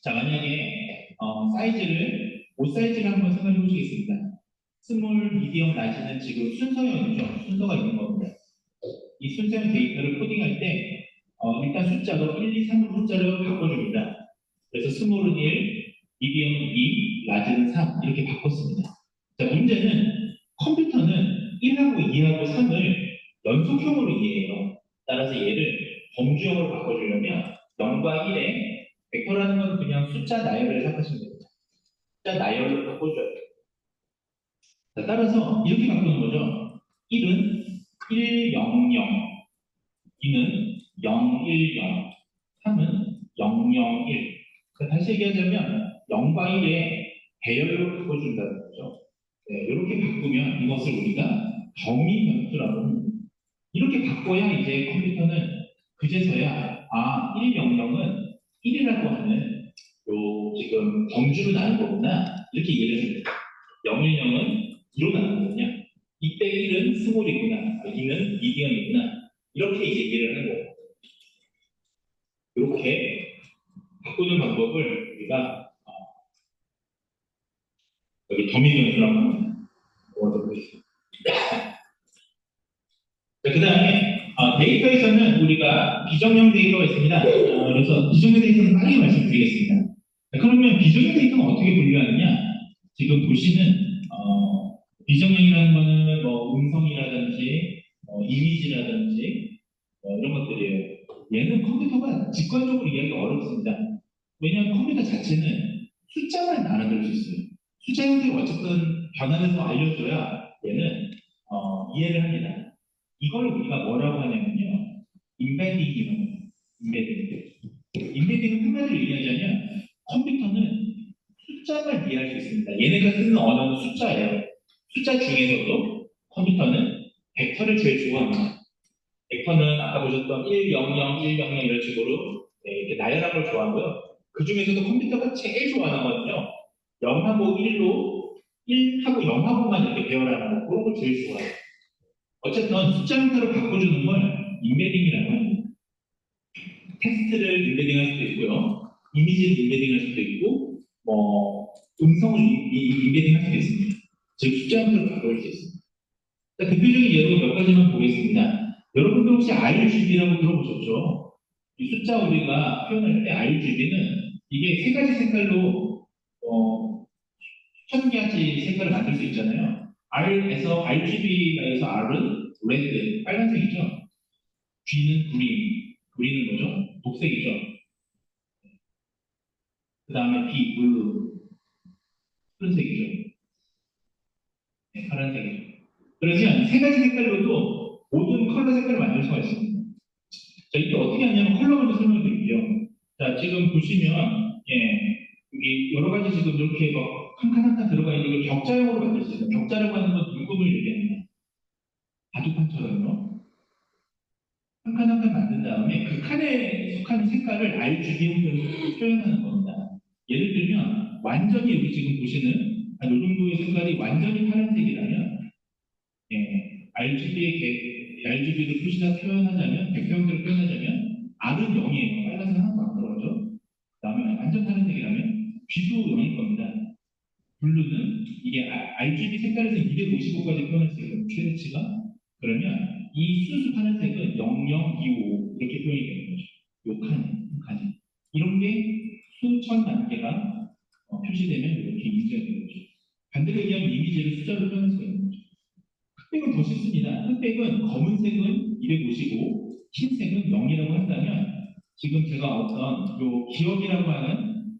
자, 만약에 옷 사이즈를 한번 생각해 보시겠습니다. 스몰, 미디엄, 라지는 지금 순서형이죠. 순서가 있는 겁니다. 이 순서형 데이터를 코딩할 때 일단 숫자로 1, 2, 3으로 숫자를 바꿔줍니다. 그래서 스몰은 1, 미디엄은 2, 라지는 3 이렇게 바꿨습니다. 자, 문제는 컴퓨터는 1하고 2하고 3을 연속형으로 이해해요. 따라서 얘를 범주형으로 바꿔주려면 0과 1에 벡터라는 건 그냥 숫자 나열을 생각하시면 됩니다. 숫자 나열을 바꿔줘야 돼요. 자, 따라서 이렇게 바꾸는 거죠. 1은 1, 0, 0, 2는 0, 1, 0, 3은 0, 0, 1. 다시 얘기하자면 0과 1에 배열로 바꿔준다는 거죠. 네, 이렇게 바꾸면 이것을 우리가 범위 변수라고 합니다. 이렇게 바꿔야 이제 컴퓨터는 그제서야 100은 1이라고 하는 요 지금 범주로 나눈 거구나 이렇게 이해를 합니다. 010은 2로 나눈 거냐 이때 1은 스몰이구나 2는 미디엄이구나 이렇게 이제 이해를 하는 거예요. 이렇게 바꾸는 방법을 우리가 여기 더미 변수라고 합니다. 그 다음에 데이터에서는 우리가 비정형 데이터가 있습니다. 그래서 비정형 데이터는 빠르게 말씀드리겠습니다. 그러면 비정형 데이터는 어떻게 분류하느냐? 지금 보시는 비정형이라는 거는 뭐 음성이라든지 이미지라든지 이런 것들이에요. 얘는 컴퓨터가 직관적으로 이해하기가 어렵습니다. 왜냐하면 컴퓨터 자체는 숫자만 알아들을 수 있어요. 숫자 형태를 어쨌든 변환해서 알려줘야 얘는 이해를 합니다. 이걸 우리가 뭐라고 하냐면요. 인베딩이라고 해요. 인베딩. 인베딩은 한마디로 얘기하자면 컴퓨터는 숫자만 이해할 수 있습니다. 얘네가 쓰는 언어는 숫자예요. 숫자 중에서도 컴퓨터는 벡터를 제일 좋아합니다. 벡터는 아까 보셨던 1, 0, 0, 1, 0, 0 이런 식으로 이렇게 나열한 걸 좋아하고요. 그 중에서도 컴퓨터가 제일 좋아하는 거는요. 0하고 1로 1하고 0하고만 이렇게 배열하는 거 그런 걸 제일 좋아해요. 어쨌든 숫자 형태로 바꿔주는 걸 인베딩이라고 합니다. 텍스트를 인베딩할 수도 있고요. 이미지를 인베딩할 수도 있고, 음성을 인베딩할 수도 있습니다. 즉, 숫자 형태로 바꿔줄 수 있습니다. 대표적인 예로 몇 가지만 보겠습니다. 여러분들 혹시 RGB라고 들어보셨죠? 이 숫자 우리가 표현할 때 RGB는 이게 세 가지 색깔로 천 가지 색깔을 만들 수 있잖아요. RGB에서 R은 레드, 빨간색이죠. G는 그린은 뭐죠? 녹색이죠. 그 다음에 B, 블루, 푸른색이죠. 네, 파란색이죠. 그러면 세 가지 색깔로도 모든 컬러 색깔을 만들 수가 있습니다. 자, 이때 어떻게 하냐면 컬러 먼저 설명을 드릴게요. 자, 지금 보시면, 여기 여러 가지 지금 이렇게 한 칸 한 칸 들어가 있는 걸 격자형으로 만들 수 있어요. 격자라고 하는 건 물금을 얘기합니다. 바둑판처럼요. 한 칸 한 칸 만든 다음에 그 칸에 속하는 색깔을 RGB 형태로 표현하는 겁니다. 예를 들면 완전히 여기 지금 보시는 이 정도의 색깔이 완전히 파란색이라면 RGB를 표현하자면 백형태로 표현하자면 R은 0이에요. 빨간색 하나도 안 들어가죠. 그 다음에 완전 파란색이라면 B도 0일 겁니다. 블루는 이게 RGB 색깔에서 255까지 표현할 수 있어요. 최대치가. 그러면 이 순수 파란색은 0025 이렇게 표현이 되는 거죠. 요 칸이. 이런 게 수천 만 개가 표시되면 이렇게 인지가 되는 거죠. 반대로 얘기하면 이미지를 숫자로 표현할 수가 있는 거죠. 흑백은 더 쉽습니다. 흑백은 검은색은 255, 흰색은 0이라고 한다면 지금 제가 어떤 요 기억이라고 하는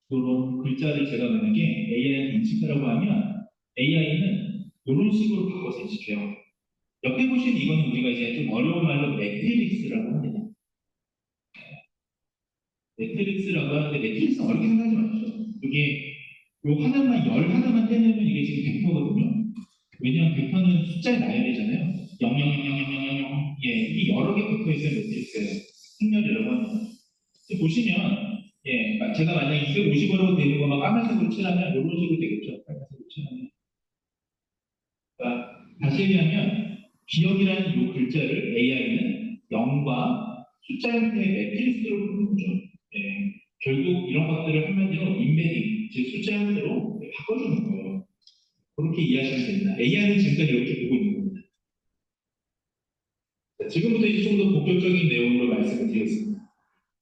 그런 글자를 제가 만약에 AI한테 인식하라고 하면 AI는 이런 식으로 바꿔서 인식해요. 옆에 보시는 이거는 우리가 이제 좀 어려운 말로 매트릭스라고 합니다. 매트릭스라고 하는데 매트릭스는 어렵게 생각하지 마시죠. 이게 요 하나만 열 하나만 떼내면 이게 지금 벡터거든요. 왜냐하면 벡터는 숫자의 나열이잖아요. 0000000 예, 이게 여러 개 벡터 있어요. 매트릭스예요. 행렬이라고 합니다. 보시면 제가 만약에 250으로 되는 거만 까만색으로 칠하면 이런 식으로 되겠죠. 빨간색으로 칠하면. 그러니까 다시 얘기하면 기억이라는 이 글자를 AI는 0과 숫자 형태의 매트리스로 부르는 거죠. 예, 결국 이런 것들을 한마디로 인베딩, 즉 숫자 형태로 바꿔주는 거예요. 그렇게 이해하시면 됩니다. AI는 지금까지 이렇게 보고 있는 겁니다. 자, 지금부터 이제 좀 더 본격적인 내용으로 말씀을 드리겠습니다.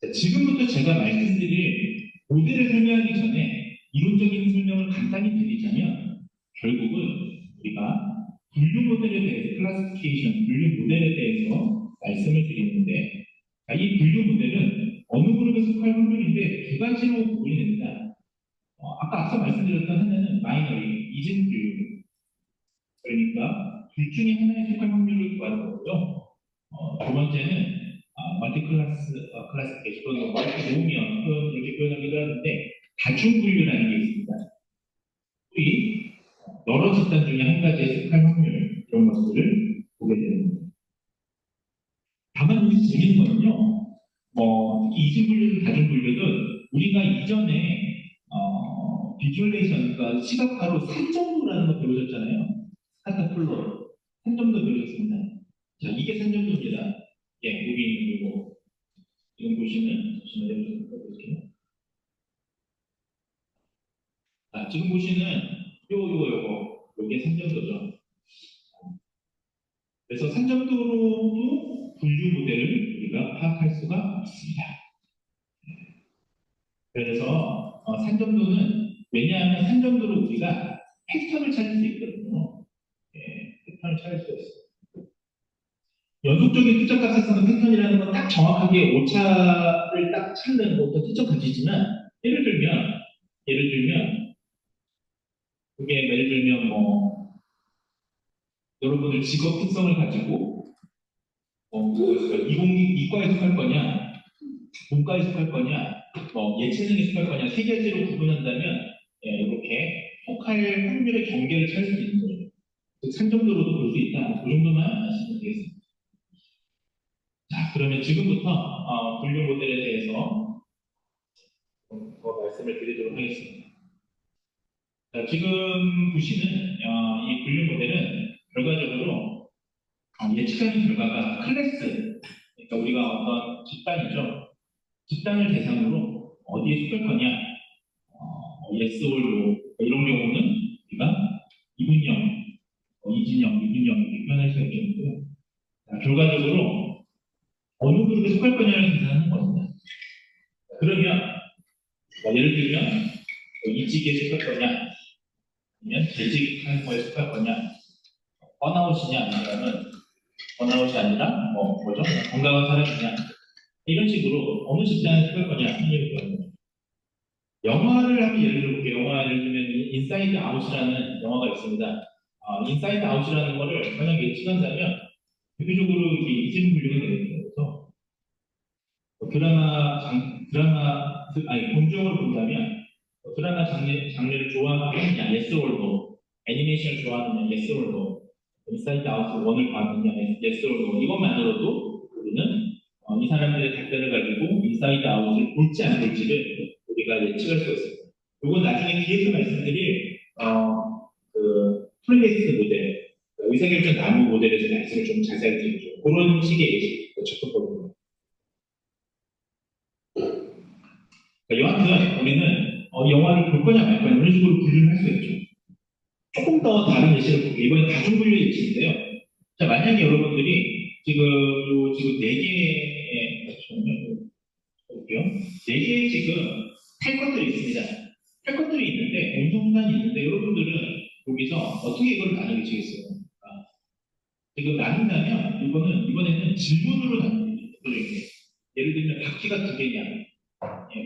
자, 지금부터 제가 말씀드릴 모델을 설명하기 전에 이론적인 설명을 간단히 드리자면 결국은 우리가 분류 모델에 대해서 클래시피케이션, 분류 모델에 대해서 말씀을 드리는데 이 분류 모델은 어느 그룹에 속할 확률인데 두 가지로 분류됩니다. 아까 앞서 말씀드렸던 하나는 마이너리, 이진 분류. 그러니까 둘 중에 하나에 속할 확률을 구하는 거고요. 두 번째는 클래스피케이션 또는 멀티 노면 또는 이렇게 표현하기도 하는데 다중분류라는 게 있습니다. 이 여러 집단 중에 한 가지에 속할 확률 이런 것들을 보게 됩니다. 다만 여기서 재밌는 거는요. 특히 이중분류든 다중분류든 우리가 이전에 비주얼레이션, 그러니까 시각화로 산정도라는 거 배우셨잖아요. 스카터 플로 산정도 배우셨습니다. 자, 이게 산정도입니다. 예, 여기 이거 지금 보시는 잠시만요. 볼게요. 자, 지금 보시는 요게 산정도죠. 그래서 산정도로도 분류 모델을 우리가 파악할 수가 있습니다. 그래서 산정도는 왜냐하면 산정도로 우리가 패턴을 찾을 수 있거든요. 예, 패턴을 찾을 수 있어요. 연속적인 투적 가산성의 패턴이라는 건 딱 정확하게 오차를 딱 찾는 어떤 특정 가치지만 예를 들면 그게 예를 들면 여러분들 직업 특성을 가지고 이과에 속할 거냐 문과에 속할 거냐 예체능에 속할 거냐 세 가지로 구분한다면 이렇게 속할 확률의 경계를 찾을 수 있는 거예요. 그 산정도로도 볼 수 있다. 그 정도만 아시면 되겠습니다. 자, 그러면 지금부터 분류 모델에 대해서 더 말씀을 드리도록 하겠습니다. 자, 지금 보시는 이 분류 모델은 결과적으로 예측하는 결과가 클래스, 그러니까 우리가 어떤 집단이죠. 집단을 대상으로 어디에 속할 거냐, yes or no 이런 경우는 우리가 이분형, 이진형, 이분형 이렇게 표현할 수가 있겠고요. 결과적으로 어느 그룹에 속할 거냐를 계산하는 겁니다. 그러면 예를 들면 이직에 속할 거냐, 아니면 재직하는 거에 속할 거냐, 번아웃이냐 아니면 번아웃이 아니라 뭐죠? 건강한 사람이냐 이런 식으로 어느 집단에 속할 거냐 확률을 구하는 거예요. 영화를 한번 예를 들어볼게요. 영화 예를 들면 인사이드 아웃이라는 영화가 있습니다. 인사이드 아웃이라는 거를 만약 예측한다면 대표적으로 이게 이중 분류가 되는 거죠. 본적으로 본다면 드라마 장르를 좋아하느냐, yes or no, 애니메이션을 좋아하느냐, yes or no, 인사이드 아웃 원을 봐느냐, yes or no 이것만으로도 우리는 이 사람들의 답변을 가지고 인사이드 아웃을 볼지 안 볼지를 우리가 예측할 수 있습니다. 이건 나중에 뒤에서 말씀드릴 플레이리스트 모델, 의사결정 나무 모델에 대해서 말씀을 좀 자세히 드리죠. 그런 식의 예측, 접근법입니다. 여하튼 우리는 영화를 볼 거냐 말 거냐 이런 식으로 분류를 할 수 있죠. 조금 더 다른 예시를 볼게요. 이번엔 다중분류 예시인데요. 자, 만약에 여러분들이 지금 4개의 볼게요. 4개의 지금 탈 것들이 있습니다. 탈 것들이 있는데 운송수단이 있는데 여러분들은 여기서 어떻게 이걸 나누시겠어요? 지금 나눈다면 이번에는 질문으로 나눕니다. 예를 들면 바퀴가 2개냐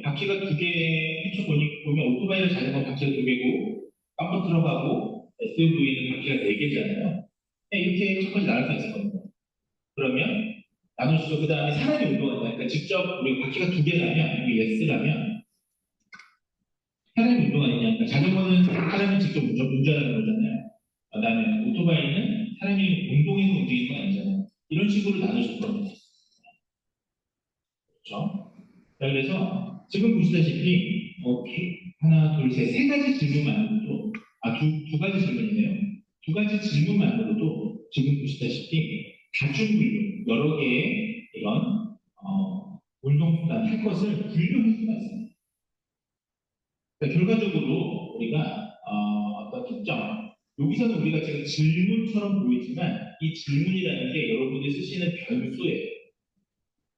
바퀴가 2개 해쳐보면 보면 오토바이는 자전거 바퀴가 2개고, 빵꾸 들어가고, SUV는 바퀴가 4개잖아요. 이렇게 첫 번째 나눌 수 있었거든요. 그러면 나누시죠. 그 다음에 사람이 운동한다. 그러니까 직접 우리가 바퀴가 2개라면, 이게 예스라면, 사람이 운동하느냐. 그러니까 자전거는 사람이 직접 운전하는 거잖아요. 그 다음에 오토바이는 사람이 운동해서 움직이는 건 아니잖아요. 이런 식으로 나누셨거든요. 그렇죠? 자, 그래서 지금 보시다시피 하나, 둘, 셋, 3가지 질문만으로도 두 가지 질문이네요. 2가지 질문만으로도 지금 보시다시피 다중분류 여러 개의 이런 운동수단 할 것을 분류할 수가 있습니다. 그러니까 결과적으로 우리가 어떤 특정 여기서는 우리가 지금 질문처럼 보이지만 이 질문이라는 게 여러분이 쓰시는 변수예요.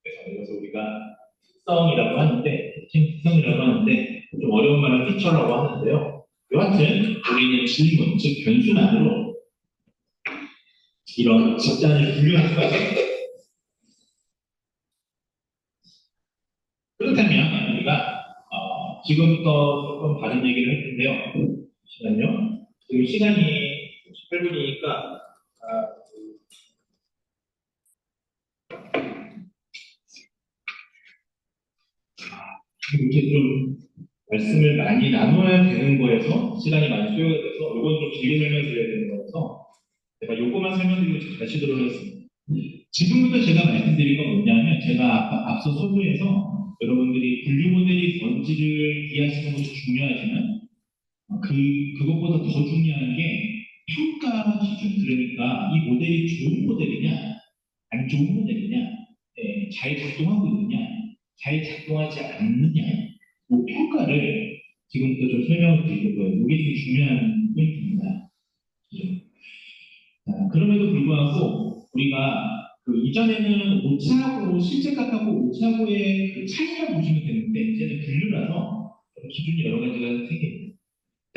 그래서 우리가 특성이라고 하는데, 특성이라고 하는데, 좀 어려운 말은 피처라고 하는데요. 여하튼, 우리는 질문, 즉 변수만으로 이런 집단을 분류할 수가 있습니다. 그렇다면, 우리가, 지금부터 조금 다른 얘기를 할 텐데요. 잠시만요. 지금 시간이 18분이니까, 이렇게 좀 말씀을 많이 나눠야 되는 거여서 시간이 많이 소요가 돼서 이건 좀 길게 설명드려야 되는 거여서 제가 요거만 설명드리고 다시 들어가겠습니다. 지금부터 제가 말씀드린 건 뭐냐면 제가 앞서 서두에서 여러분들이 분류 모델이 뭔지를 이해하시는 것도 중요하지만 그것보다 더 중요한 게 평가 기준. 그러니까 이 모델이 좋은 모델이냐 안 좋은 모델이냐, 잘 작동하고 있느냐, 잘 작동하지 않느냐, 그 평가를 지금부터 좀 설명을 드리려고요. 이게 좀 중요한 포인트입니다. 그럼에도 불구하고 우리가 그 이전에는 오차하고 실제값하고 오차하고의 그 차이만 보시면 되는데 이제는 분류라서 기준이 여러 가지가 생깁니다.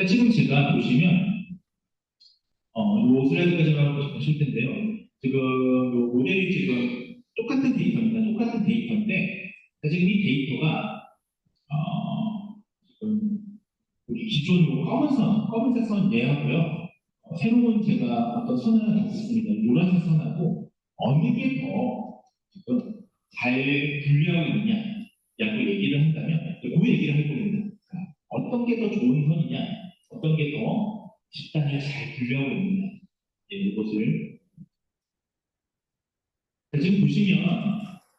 지금 제가 보시면 요 슬라이드까지만 보실 텐데요. 지금 요 모델이 지금 똑같은 데이터입니다. 똑같은 데이터인데 지금 이 데이터가 지금 우리 기존 요 검은색 선 얘하고요. 새로운 제가 어떤 선을 하나 줬습니다. 노란색 선하고 어느 게 더 지금 잘 분류하고 있느냐 라고 얘기를 한다면 그 얘기를 할 겁니다. 그러니까 어떤 게 더 좋은 선이냐, 어떤 게 더 집단을 잘 분류하고 있느냐 이것을 지금 보시면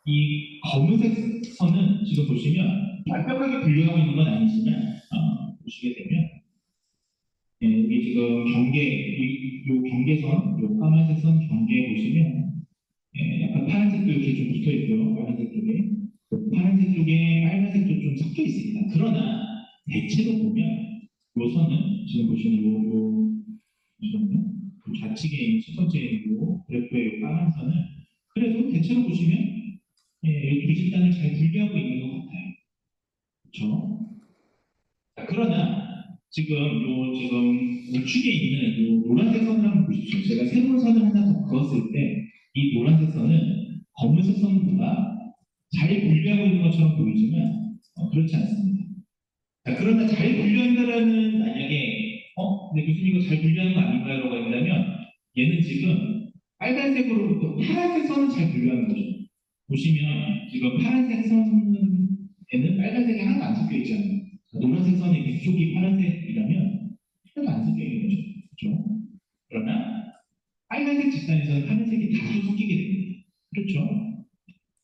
이 검은색 선은 지금 보시면 완벽하게 분류하고 있는 건 아니지만 보시게 되면 이게 지금 요 경계선, 요 까만색 선 경계에 보시면 약간 파란색도 이렇게 좀 붙어 있고요. 빨간색 쪽에 파란색 쪽에 빨간색도 좀 섞여 있습니다. 그러나 대체로 보면 요 선은 지금 보시는 잠시만요. 그 좌측에 있는 첫 번째 그래프의 요 까만 선은 그래도 대체로 보시면 이 두 집단을 잘 분류하고 있는 것 같아요. 그렇죠? 그러나 지금 우측에 있는 요 노란색 선을 한번 보십시오. 제가 새로운 선을 하나 더 그었을 때 이 노란색 선은 검은색 선보다 잘 분류하고 있는 것처럼 보이지만 그렇지 않습니다. 그러나 잘 분류한다라는 만약에 근데 교수님 이거 잘 분류하는 거 아닌가요? 라고 한다면 얘는 지금 빨간색으로부터 파란색 선을 잘 분류하는 거죠. 보시면 지금 파란색 선에는 빨간색이 하나도 안 섞여 있잖아요. 노란색 선의 위쪽이 파란색이라면 하나도 안 섞여 있는 거죠. 그렇죠? 그러나 빨간색 집단에서는 파란색이 다소 섞이게 됩니다. 그렇죠?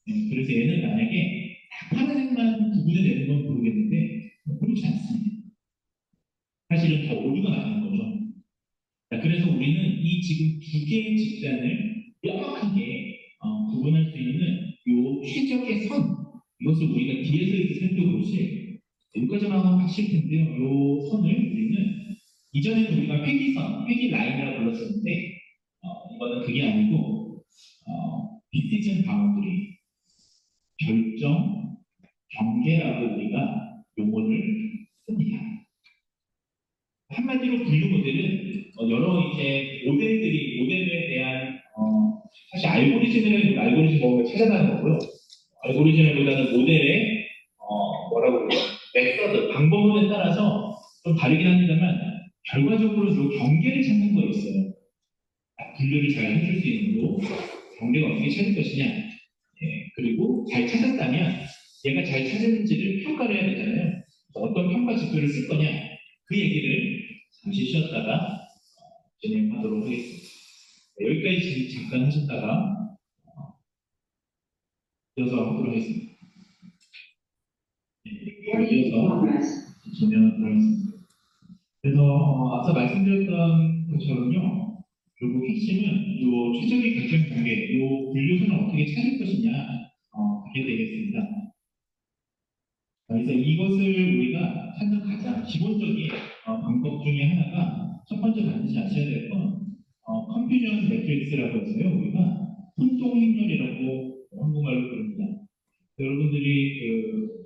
그래서 얘는 만약에 다 파란색만 구분해 내는 건 모르겠는데 그렇지 않습니다. 사실은 더 오류가 많은 거죠. 그래서 우리는 이 지금 두 개의 집단을 명확하게 구분할 수 있는 요 최적의 선, 이것을 우리가 뒤에서 이렇게 살펴보실 여기까지만 하면 하실 텐데요. 요 선을 우리는 이전에는 우리가 회기선, 회기 라인이라고 불렀었는데 이거는 그게 아니고 디시전 바운드리, 결정 경계라고 우리가 용어를 씁니다. 한마디로 분류 모델은 여러 이제 모델에 대한 사실 알고리즘을 뭔가 찾아가는 거고요. 알고리즘보다는 모델의 뭐라고 그래요? 메서드 방법론에 따라서 분류를 잘 해줄 수 있는 거, 경계가 어떻게 찾을 것이냐, 그리고 잘 찾았다면 얘가 잘 찾았는지를 평가를 해야 되잖아요. 어떤 평가 지표를 쓸 거냐, 그 얘기를 잠시 쉬었다가 진행하도록 하겠습니다. 여기까지 잠깐 하셨다가 이어서 하도록 하겠습니다. 이어서 진행하도록 하겠습니다. 그래서 앞서 말씀드렸던 것처럼요, 결국 핵심은 이 최적의 결정 경계, 이 분류선을 어떻게 찾을 것이냐, 그게 되겠습니다. 그래서 이것을 우리가 찾는 가장 기본적인 방법 중에 하나가 첫 번째 반드시 아셔야 될 건 컨퓨전 매트릭스라고 해서요, 우리가 혼동행렬이라고 한국말로 부릅니다. 여러분들이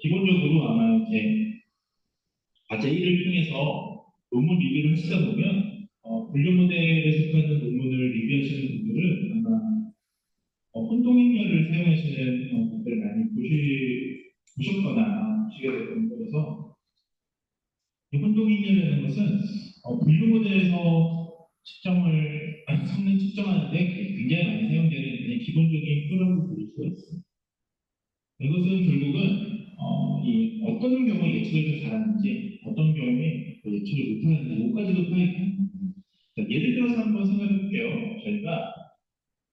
기본적으로 아마 이제 과제 1을 통해서 논문 리뷰를 하시다 보면 분류 모델에 속하는 논문을 리뷰하시는 분들은 아마 혼동행렬을 사용하시는 분들을 많이 보셨거나 보시게 될 겁니다. 그래서 이 혼동행렬이라는 것은 분류 모델에서 성능 측정하는데 굉장히 많이 사용되는 그냥 기본적인 프로그램을 부를 수가 있습니다. 이것은 결국은 어떤 경우에 예측을 더 잘하는지, 어떤 경우에 예측을 못하는지, 여기까지도 파악이 예를 들어서 한번 생각해 볼게요. 저희가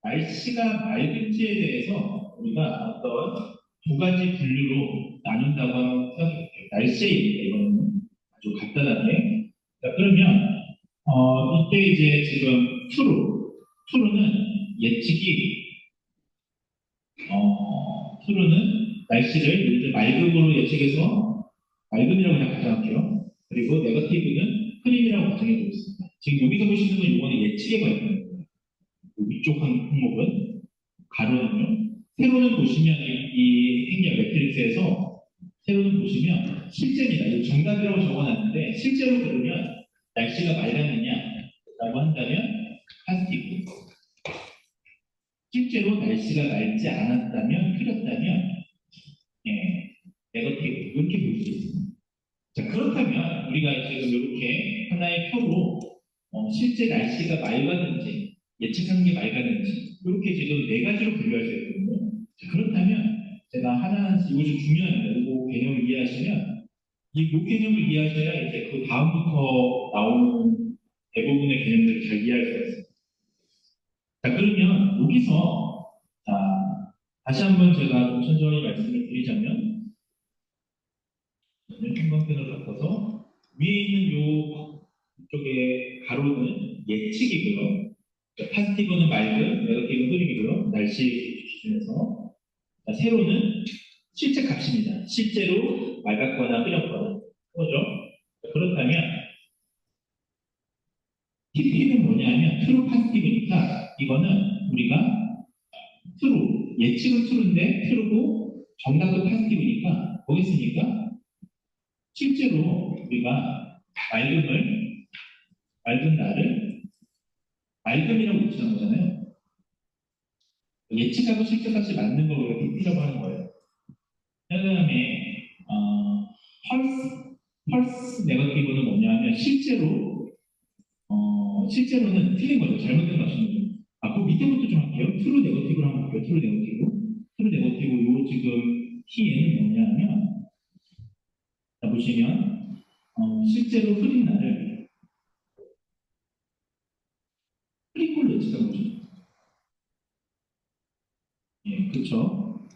날씨가 맑은지에 대해서 우리가 어떤 두 가지 분류로 나눈다고 생각해 볼게요. 날씨에 이거는 아주 간단하게. 자, 그러면 이때 이제 지금 true는 예측이 true는 날씨를 예를 들어 맑음으로 예측해서 맑음이라고 그냥 가정할게요. 그리고 네거티브는 흐림이라고 가정해 보겠습니다. 지금 여기서 보시는 건 이거는 예측에 관련된 거예요. 위쪽 한 항목은 가로는요. 세로는 보시면 이 행렬 매트릭스에서 세로는 보시면 실제입니다. 이 정답이라고 적어놨는데 실제로 그러면 날씨가 맑았느냐라고 한다면 파스티브. 실제로 날씨가 맑지 않았다면, 흐렸다면, 네거티브. 이렇게 볼 수 있습니다. 자, 그렇다면 우리가 지금 이렇게 하나의 표로 실제 날씨가 맑았는지, 예측한 게 맑았는지, 이렇게 지금 네 가지로 분류할 수 있거든요. 자, 그렇다면 제가 하나하나씩, 이거 좀 중요합니다. 이거 개념을 이해하시면, 이 개념을 이해하셔야 이제 그 다음부터 나오는 대부분의 개념들을 잘 이해할 수가 있습니다. 자, 그러면 여기서 다시 한번 제가 좀 천천히 말씀을 드리자면 형광펜으로 바꿔서 위에 있는 이쪽에 가로는 예측이고요. 파스티브는 맑음, 네거티브는 흐림이고요. 날씨 기준에서. 자, 세로는 실제 값입니다. 실제로 맑았거나 흐렸거나. 그거죠? 그렇다면 TP는 뭐냐면 트루 파스티브니까 이거는 우리가 트루, 예측은 트루인데 트루고 정답은 파스티브니까 뭐겠습니까? 실제로 우리가 맑은 날을 맑음이라고 예측한 거잖아요. 예측하고 실제값이 맞는 걸 우리가 TP라고 하는 거예요. 그 다음에 펄스 네거티브는 뭐냐면 실제로는 틀린 거죠. 잘못된 값입니다. 그 밑에부터 좀 할게요. 트루 네거티브로 한번 볼게요. 트루 네거티브 요 지금 T에는 뭐냐면 자 보시면 실제로 흐린 날을 흐린 걸로 예측한 거죠. 예, 그렇죠.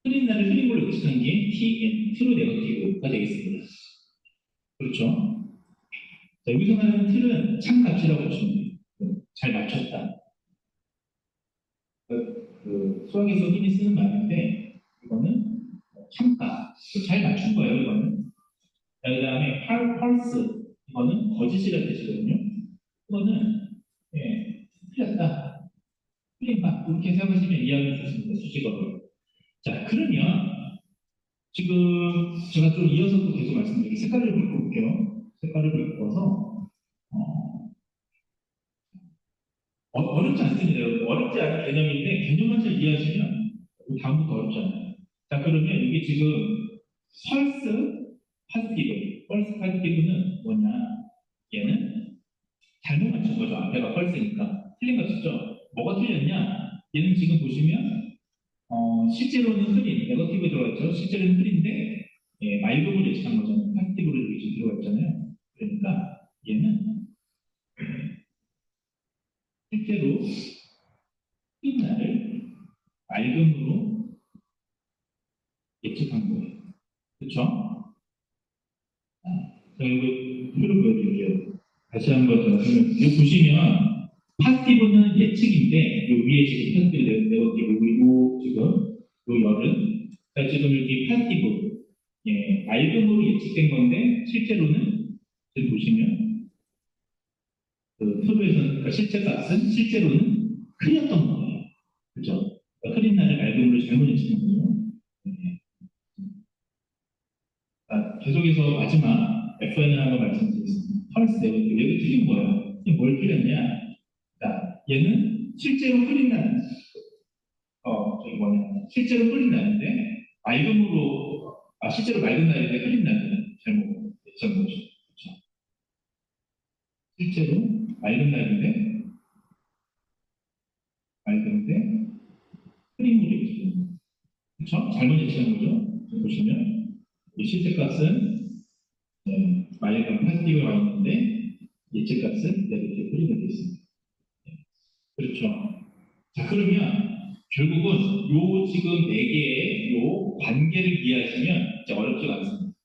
흐린 날을 흐린 걸로 예측한 게 TN, 트루 네거티브가 되겠습니다. 그렇죠. 자, 여기서 말하는 틀은 참값이라고 보시면 돼요. 잘 맞췄다. 수학에서 흔히 쓰는 말인데 이거는 참값. 잘 맞춘 거예요, 이거는. 자, 그 다음에 펄스. 이거는 거짓이라는 뜻이거든요. 이거는 틀렸다. 틀린다. 이렇게 생각하시면 이해할 수 있습니다. 수식어로. 자, 그러면 지금 제가 좀 이어서 또 계속 말씀드릴게요. 색깔을 바꿔볼게요. 색깔을 바꿔서 어렵지 않습니다. 어렵지 않은 개념인데 개념만 잘 이해하시면 다음부터 어렵지 않아요. 자, 그러면 이게 지금 펄스 파스티브는 뭐냐? 얘는 잘못 맞췄어요. 맞춘 거죠. 앞에가 펄스니까. 틀린 거 진짜. 뭐가 틀렸냐? 얘는 지금 보시면 실제로는 흐린, 네거티브 들어가 있죠. 실제로는 흐린데 맑음을 예측한 거잖아요. 파지티브로 이렇게 지금 들어가 있잖아요. 그러니까 얘는 실제로 흐린 날을 맑음으로 예측한 거예요. 그렇죠? 자, 이거 표를 보여드릴게요. 다시 한번 제가 설명. 이거 보시면 파스티브는 예측인데 요 위에 지금 파스티브 네거티브 요 지금 요 열은 자, 지금 여기 파스티브 맑음으로 예측된 건데 실제로는 지금 보시면 그 표로에서는 그러니까 실제 값은 실제로는 흐렸던 거예요. 그죠? 그러니까 흐린 날을 맑음으로 잘못 예측한 거죠. 네. 계속해서 마지막 F1을 한번 말씀드리겠습니다. 펄스 네거티브 얘도 틀린 거예요. 뭘 틀렸냐? 자, 얘는 실제로 흐린 날, 저기 뭐냐, 실제로 흐린 날인데 맑음으로 실제로 맑은 날인데 흐린 날은 잘못 예측한 거죠. 그렇죠? 실제로 맑은 날인데 맑은데 흐림으로 예측한 그렇죠? 잘못 예측한 거죠. 보시면 이 실제 값은 맑은 파지티브에 와 있는데 예측 값은 네거티브 흐림으로 되어 있습니다. 그렇죠. 자, 그러면 결국은 요 지금 네 개의 요 관계를 이해하시면 이제 어렵지가 않습니다.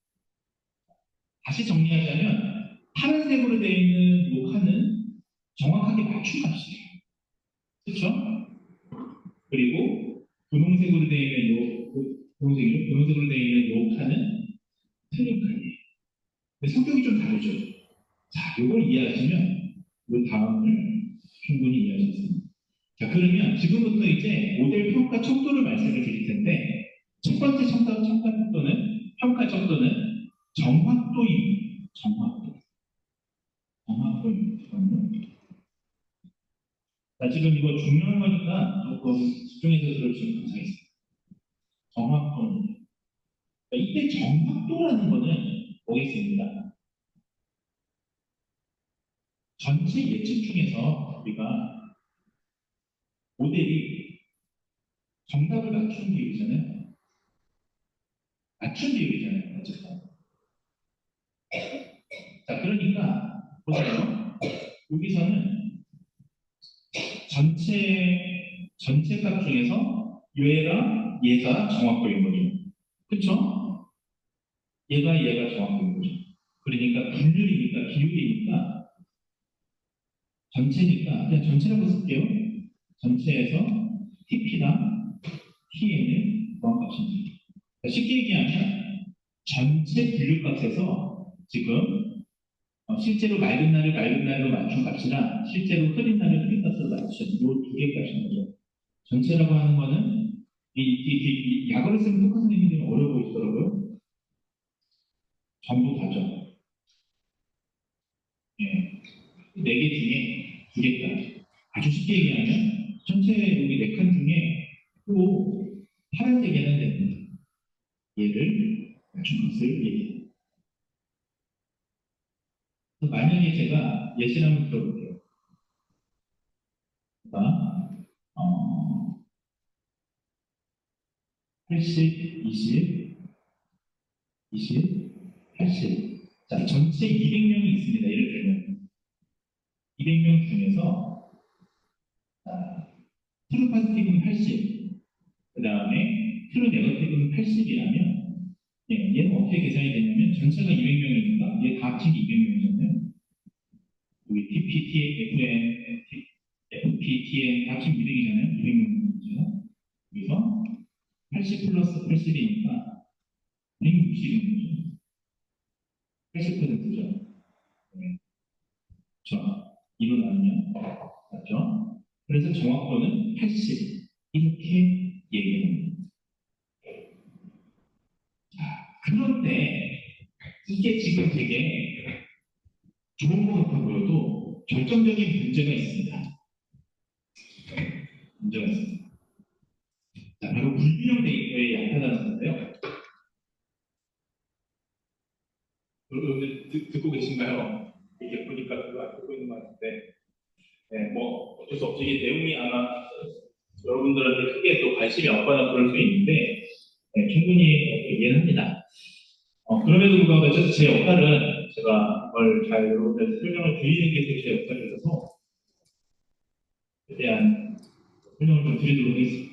다시 정리하자면 파란색으로 되어 있는 요 칸은 정확하게 맞춤 값이에요. 그렇죠? 그리고 분홍색으로 되어 있는 분홍색으로 되어 있는 요 칸은 틀린 칸이에요. 근데 성격이 좀 다르죠. 자, 요걸 이해하시면 요 다음을 충분히 이해하실 수 있습니다. 자, 그러면 지금부터 이제 모델 평가 척도를 말씀을 드릴 텐데, 첫 번째 평가 척도는 정확도입니다. 정확도입니다. 자, 지금 이거 중요한 거니까 조금 집중해서 들어주시면 감사하겠습니다. 정확도입니다. 이때 정확도라는 거는 뭐겠습니까? 전체 예측 중에서 우리가 모델이 정답을 맞춘 비율이잖아요. 맞춘 비율이잖아요. 어쨌든. 자, 그러니까 보세요. 여기서는 전체 값 중에서 얘가 정확도인 거죠. 그쵸? 얘가 정확도인 거죠. 그러니까 분율이니까 비율이니까 전체니까 그냥 전체라고 쓸게요. 전체에서 TP랑 TN을 구한값입니다. 쉽게 얘기하면 전체 분류값에서 지금 실제로 맑은 날을 맑은 날로 맞춘 값이랑 실제로 흐린 날을 흐린 값으로 맞춘 이 두 개의 값인 거죠. 전체라고 하는 거는 이 약어를 쓰면 똑같은 선생님들은 어려워 보이시더라고요. 전부 다죠. 예. 네 개 중에 두 개까지. 아주 쉽게 얘기하면 전체 여기 네 칸 중에 또 파란색에는 됩니다. 얘를 맞춘 값을 얘기해요. 만약에 제가 예시를 한번 들어볼게요. 그러니까 80, 20, 20, 80. 자, 전체 200명이 있습니다. 예를 들면 200명 중에서 트루 파지티브는 80, 그 다음에 트루 네거티브는 80이라면 얘는 어떻게 계산이 되냐면 전체가 200명이니까 얘 다 합친 게 200명이잖아요. 여기 TP, TN, FP, TN 다 합치면 200이잖아요. 200명이죠. 그래서 80 플러스 80이니까 160이죠. 80%죠. 네. 자, 이로 나누면 맞죠? 그래서 정확도는 80 이렇게 얘기합니다. 그런데 이게 지금 되게 좋은 것 같아 보여도 결정적인 문제가 있습니다. 문제가 있습니다. 자, 바로 불균형 데이터의 약하다는 건데요. 여러분들 듣고 계신가요? 이게 보니까 그거 안 듣고 있는 것 같은데 네, 뭐 어쩔 수 없이 이게 내용이 아마 여러분들한테 크게 또 관심이 없거나 그럴 수 있는데 네, 충분히 이해는 합니다. 그럼에도 불구하고 어쨌든 제 역할은 제가 그걸 잘 여러분들한테 설명을 드리는 게 제 역할이라서 최대한 설명을 좀 드리도록 하겠습니다.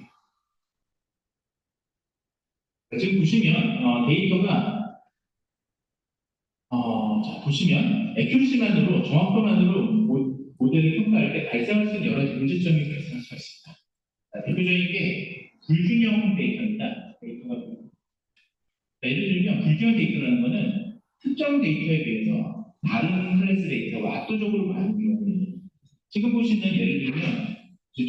지금 보시면 데이터가 자, 보시면 액큐리시만으로 정확도만으로 모델을 평가할 때 발생할 수 있는 여러 가지 문제점이 발생할 수가 있습니다. 자, 대표적인 게 불균형 데이터입니다. 데이터가 예를 들면 불균형 데이터라는 것은 특정 데이터에 비해서 다른 클래스 데이터가 압도적으로 많은 경우입니다. 지금 보시는 예를 들면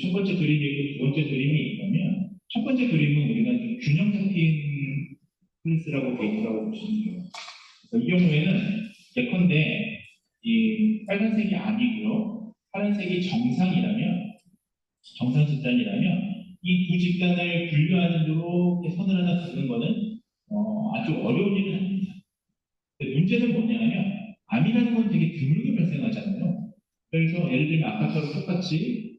첫 번째 그림이 있고 두 번째 그림이 있다면 첫 번째 그림은 우리가 좀 균형 잡힌 클래스라고 데이터라고 보시면 돼요. 이 경우에는 예컨대 이 빨간색이 아니고요. 파란색이 정상이라면 정상 집단이라면 이 두 집단을 분류하는 대로 선을 하나 긋는 것은 아주 어려운 일은 아닙니다. 문제는 뭐냐면 암이라는 건 되게 드물게 발생하잖아요. 그래서 예를 들면 아까처럼 똑같이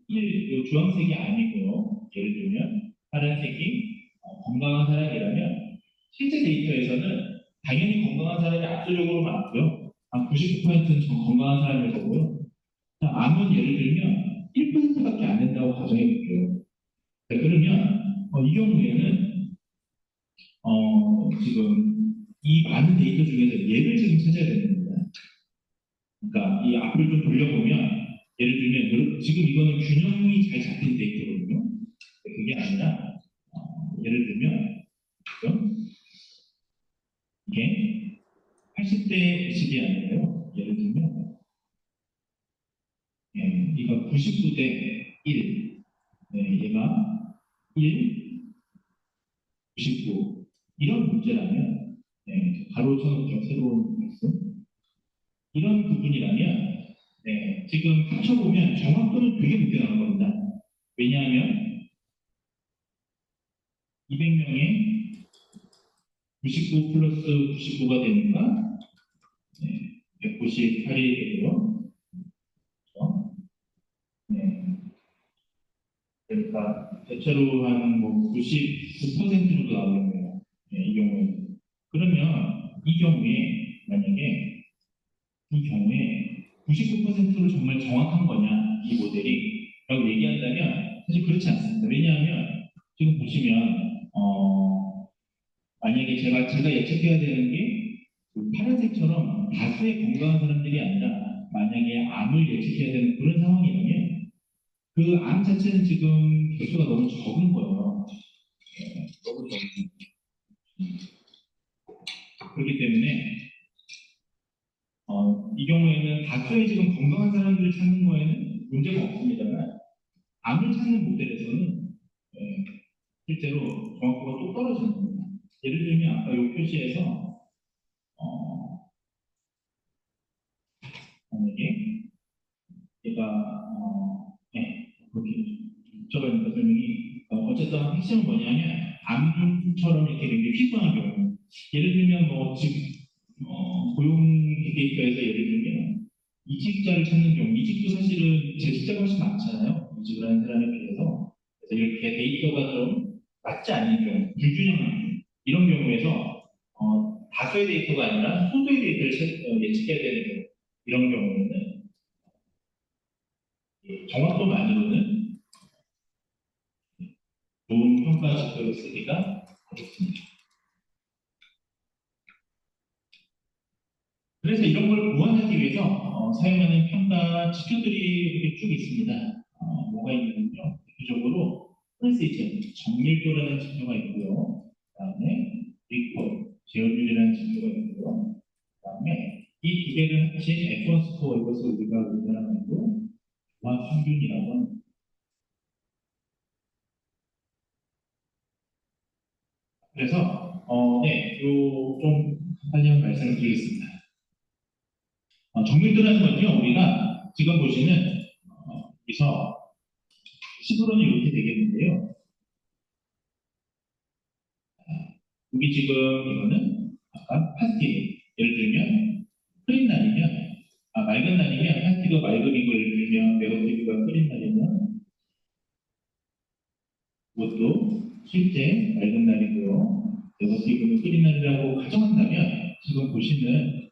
주황색이 아니고요. 예를 들면 파란색이 건강한 사람이라면 실제 데이터에서는 당연히 건강한 사람이 압도적으로 많고요. 한 99%는 건강한 사람일 거고요. 암은 예를 들면 1%밖에 안 된다고 가정해 볼게요. 그러면 이 경우에는 지금 이 많은 데이터 중에서 얘를 지금 찾아야 되는 겁니다. 그러니까 이 앞을 좀 돌려보면 예를 들면 지금 이거는 균형이 잘 잡힌 데이터거든요. 그게 아니라 예를 들면 이게 80대 20이 아니라요. 예를 들면 이거 99대 1, 얘가 1, 99 이런 문제라면 바로 쳐놓죠. 새로운 말씀. 이런 부분이라면 지금 합쳐보면 정확도는 되게 높게 나온 겁니다. 왜냐하면 200명에 99 플러스 99가 되니까 198이 되고요. 그렇죠? 네. 그러니까 대체로 한 99% 정도 나오겠네요. 이 경우에. 그러면 이 경우에 만약에 이 경우에 99%로 정말 정확한 거냐 이 모델이 라고 얘기한다면 사실 그렇지 않습니다. 왜냐하면 지금 보시면 만약에 제가 예측해야 되는 게그 파란색처럼 다수의 건강한 사람들이 아니라 만약에 암을 예측해야 되는 그런 상황이라면 그 암 자체는 지금 개수가 너무 적은 거예요. 너무 적은. 그렇기 때문에 이 경우에는 다수의 지금 건강한 사람들을 찾는 거에는 문제가 없습니다만 암을 찾는 모델에서는 실제로 정확도가 또 떨어지는 겁니다. 예를 들면 아까 이 표시에서 만약에 얘가 그렇게 적어있는 설명이 어쨌든 핵심은 뭐냐면 암처럼 이렇게 굉장히 희소한 경우 예를 들면 지금 고용 데이터에서 예를 들면 이직자를 찾는 경우 이직도 사실은 재직자가 훨씬 많잖아요. 이직을 하는 사람에 비해서 그래서 이렇게 데이터가 좀 맞지 않는 경우 불균형한 경우 이런 경우에서 다수의 데이터가 아니라 소수의 데이터를 예측해야 되는 경우 이런 경우에는 정확도만으로는 좋은 평가 지표를 쓰기가 어렵습니다. 그래서 이런 걸 보완하기 위해서 사용하는 평가 지표들이 이렇게 쭉 있습니다. 뭐가 있냐면요. 대표적으로 프레시전, 정밀도라는 지표가 있고요. 그 다음에 리콜, 제어률이라는 지표가 있고요. 그 다음에 이 두 개를 합친 F1 스코어 이것을 우리가 우리나라 말로 조합 평균이라고 합니다. 그래서 좀 간단히 말씀을 드리겠습니다. 정밀도라는 건요, 우리가 지금 보시는 여기서 식으로는 이렇게 되겠는데요. 여기 지금 이거는 아까 파스티브 예를 들면 프린 날이면 맑은 날이면 한티가 맑음인 걸 일으키면 네거티브가 흐린 날이면 그것도 실제 맑은 날이고요. 네거티브는 흐린 날이라고 가정한다면 지금 보시는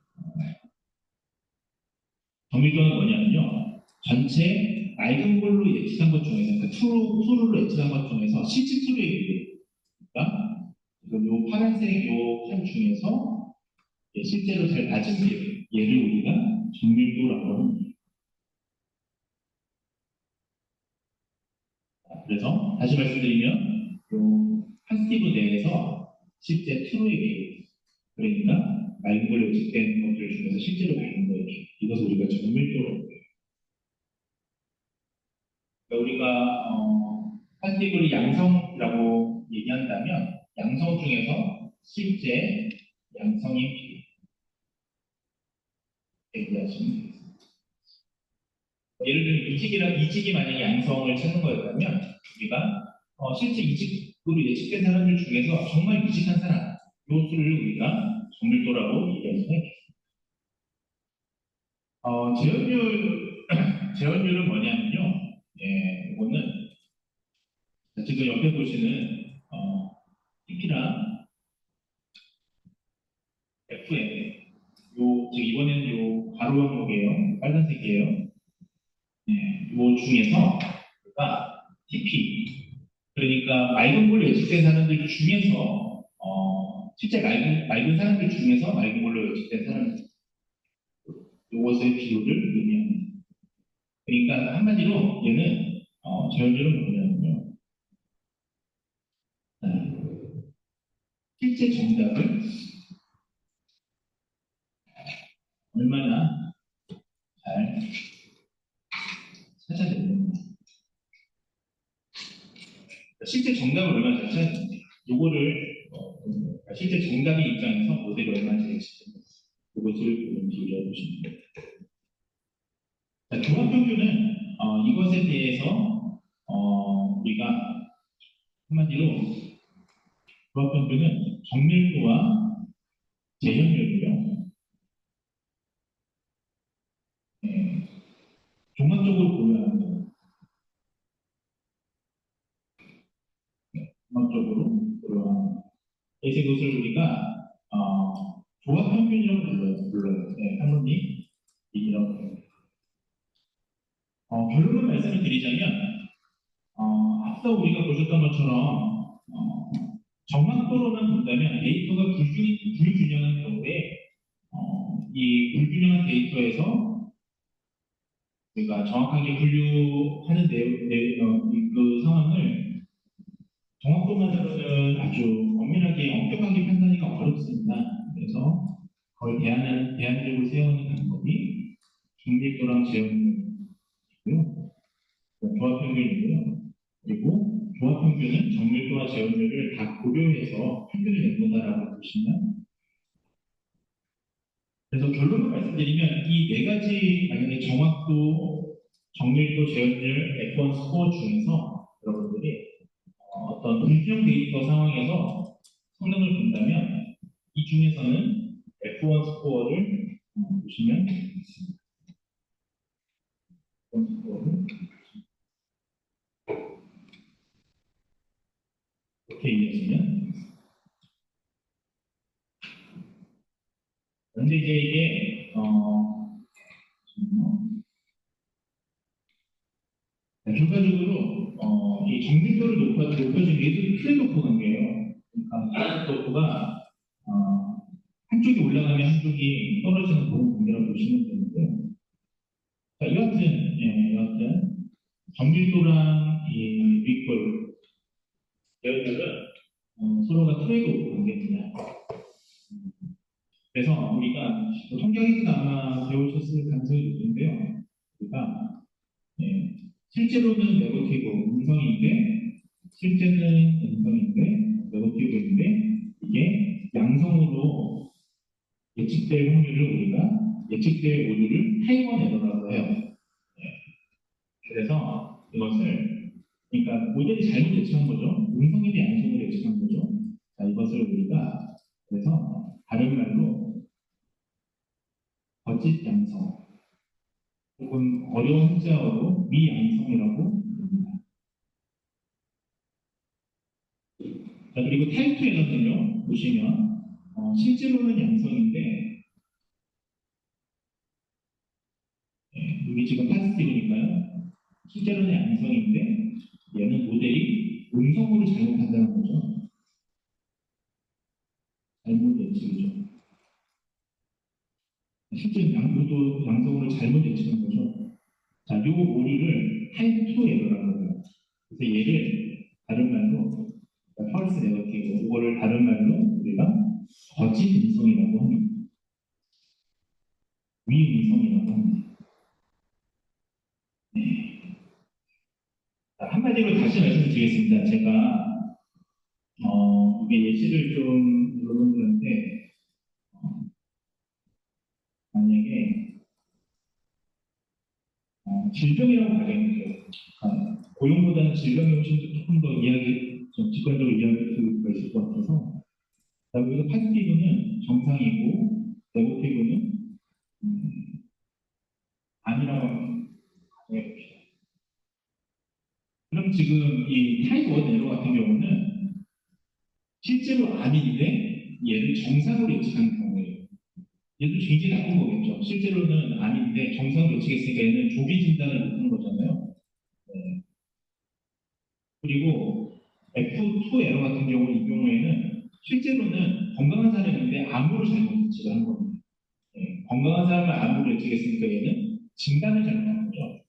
정밀도는 뭐냐면요. 전체 맑은 걸로 예측한 것 중에서, 그러니까 투루로 예측한 것 중에서 실제 투루의 비율이니까 지금 요 파란색 요 칸 중에서 실제로 잘 낮은 비율, 얘를 우리가 정밀도라고 합니다. 그래서 다시 말씀드리면 요 파스티브 내에서 실제 트루의 비율, 그러니까 맑은 걸로 예측된 것들 중에서 실제로 맑은 거예요. 이것을 우리가 정밀도로, 그러니까 우리가 파스티브를 양성이라고 얘기한다면 양성 중에서 실제 양성인 비율 얘기하시면 되겠습니다. 예를 들면 이직이 만약에 양성을 찾는 거였다면 우리가 실제 이직으로 예측된 사람들 중에서 정말 이직한 사람 요 수를 우리가 정밀도라고 얘기할 수가 있겠습니다. 재현율 재현율은 뭐냐면요. 이거는 지금 옆에 보시는 TP랑 FM 지금 이번에는 요 가로 항목이에요. 빨간색이에요. 요 중에서 우리가 TP, 그러니까 맑은 걸로 예측된 사람들 중에서 실제 맑은 사람들 중에서 맑은 걸로 예측된 사람들 요것의 비율을 의미합니다. 그러니까 한마디로 얘는 재현율은 뭐냐면요. 실제 정답을 얼마나 잘 찾아내는가. 실제 정답을 얼마나 잘 찾아내는가. 요거를 실제 정답의 입장에서 모델이 얼마나 잘 예측되는가. 이것을 보는 비율이라고 보시면 됩니다. 종합평균은 이것에 대해서 우리가 한마디로 종합평균은 정밀도와 재현율이요. 네, 종합적으로 고려하는 거. 종합적으로 고려하는 거. 그래서 이것을 우리가 종합평균이라고 불러요. 네, 할머니 이라고 불러요. 결론을 말씀을 드리자면 앞서 우리가 보셨던 것처럼 정확도로만 본다면 데이터가 불균형한 경우에 이 불균형한 데이터에서 우리가 정확하게 분류하는 그 상황을 정확도만으로는 아주 엄밀하게 엄격하게 판단하기가 어렵습니다. 그래서 그걸 대안적으로 세우는 방법이 중립도랑 재현율이고요. 조합평균이고요. 그리고 조합평균은 정밀도와 재현율을 다 고려해서 평균을 낸 거다라고 보시면, 그래서 결론을 말씀드리면 이 네 가지 만약에 정확도, 정밀도, 재현율, F1 스코어 중에서 여러분들이 어떤 불균형 데이터 상황에서 성능을 본다면 이 중에서는 F1 스코어를 보시면 F1 스코어를 이렇게 얘기하시면, 근데 이제 이게 결과적으로 이 정밀도를 높여준 게 트레이드오프 관계예요. 그러니까 트레이드오프가 한쪽이 올라가면 한쪽이 떨어지는 그런 관계라고 보시면 되는데, 자, 여하튼 정밀도랑 이 리콜 계열들은 서로가 트레이드오프 관계입니다. 그래서 우리가 통계학에서 아마 배우셨을 가능성이 높은데요. 우리가 실제로는 네거티브 음성인데, 실제는 음성인데 네거티브인데, 이게 양성으로 예측될 확률을 우리가 예측될 오류를 타이원 에러라고 해요. 그래서 이것을, 그러니까 모델이 잘못 예측한 거죠. 음성인데 양성으로 예측한 거죠. 자, 이것을 우리가 그래서 다른 말로 거짓 양성, 혹은 어려운 한자어로 미양성이라고 부릅니다. 자, 그리고 타입 2 에너지는요, 보시면 실제로는 양성인데 여기 지금 파스티브니까요. 실제로는 양성인데 얘는 모델이 음성으로 잘못 판단한 거죠. 잘못 예측이죠. 실제 양도 양성으로 잘못 예측한 거죠. 자, 요 오류를 타입 2 에러라고 해요. 그래서 얘를 다른 말로 펄스 네거티브, 이거를 다른 말로 우리가 거짓 음성이라고 합니다. 위음성이라고 합니다. 자, 한마디로 다시 말씀드리겠습니다. 제가 이게 예시를 좀 여러분들한테 만약에 질병이라고 가정해요. 고용보다는 질병이 훨씬 조금 더 이야기, 좀 직관적으로 이야기할 수가 있을 것 같아서 자, 여기서 파스티브는 정상이고 네거티브는 아니라고 가정해 봅시다. 그럼 지금 이 타입 1 에러 같은 경우는 실제로 아닌데 얘를 정상으로 예측하는 경우예요. 얘도 굉장히 나쁜 거겠죠. 실제로는 아닌데 정상으로 예측했으니까 얘는 조기 진단을 못하는 거잖아요. 네. 그리고 F2 에러 같은 경우 이 경우에는 실제로는 건강한 사람인데 암으로 잘못 예측을 한 겁니다. 네. 건강한 사람을 암으로 예측했으니까 얘는 진단을 잘못한 거죠.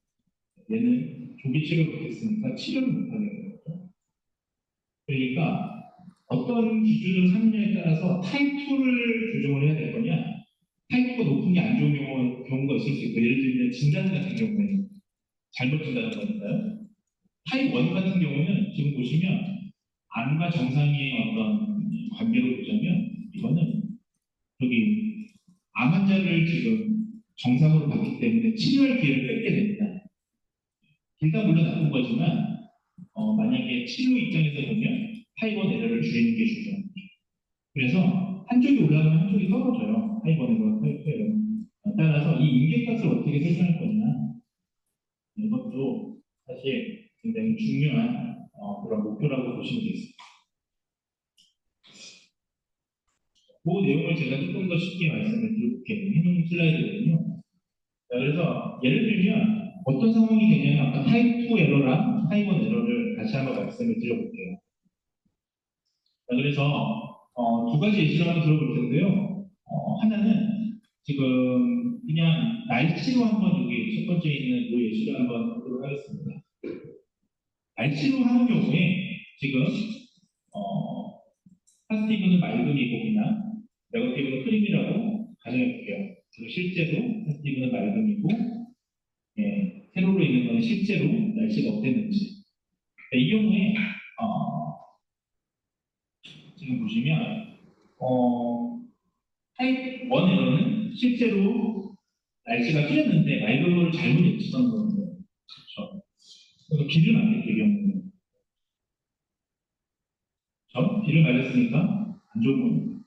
얘는 조기 치료 못했으니까 치료를 못하는 거죠. 그러니까 어떤 기준을 삼느냐에 따라서 타입 2를 조정을 해야 될 거냐, 타입 2가 높은 게 안 좋은 경우가 있을 수 있고, 예를 들면 진단 같은 경우에는 잘못 진단한 거니까요. 타입 1 같은 경우는 지금 보시면 암과 정상의 어떤 관계로 보자면 이거는 여기 암 환자를 지금 정상으로 봤기 때문에 치료할 기회를 뺏게 됩니다. 둘 다 물론 나쁜 거지만 만약에 치료 입장에서 보면 타입 1 에러를 줄이는 게 중요합니다. 그래서 한쪽이 올라가면 한쪽이 떨어져요. 타입 1에러, 타입 2 에러. 따라서 이 인계값을 어떻게 설정할 거냐, 이것도 사실 굉장히 중요한 그런 목표라고 보시면 되겠습니다. 그 내용을 제가 조금 더 쉽게 말씀을 드릴게요. 해놓은 슬라이드거든요. 자, 그래서 예를 들면 어떤 상황이 되냐면 아까 타입 2 에러랑 타입 1 에러를 다시 한번 말씀을 드려볼게요. 자, 그래서 두 가지 예시를 한번 들어볼 텐데요. 하나는 지금 그냥 날씨로 한번 여기 첫 번째 있는 이 예시를 한번 보도록 하겠습니다. 날씨로 하는 경우에 지금 어, 파스티브는 맑음이고 그냥 네거티브는 흐림이라고 가정해 볼게요. 그리고 실제로 파스티브는 맑음이고 세로로 있는 거는 실제로 날씨가 어땠는지. 이 경우에 지금 보시면 타입 1 에러는 실제로 날씨가 흐렸는데 맑은 거를 잘못 예측한 거예요. 그렇죠. 그래서 비를 맞겠죠, 이 경우는. 비를 맞았으니까 안 좋은 겁니다.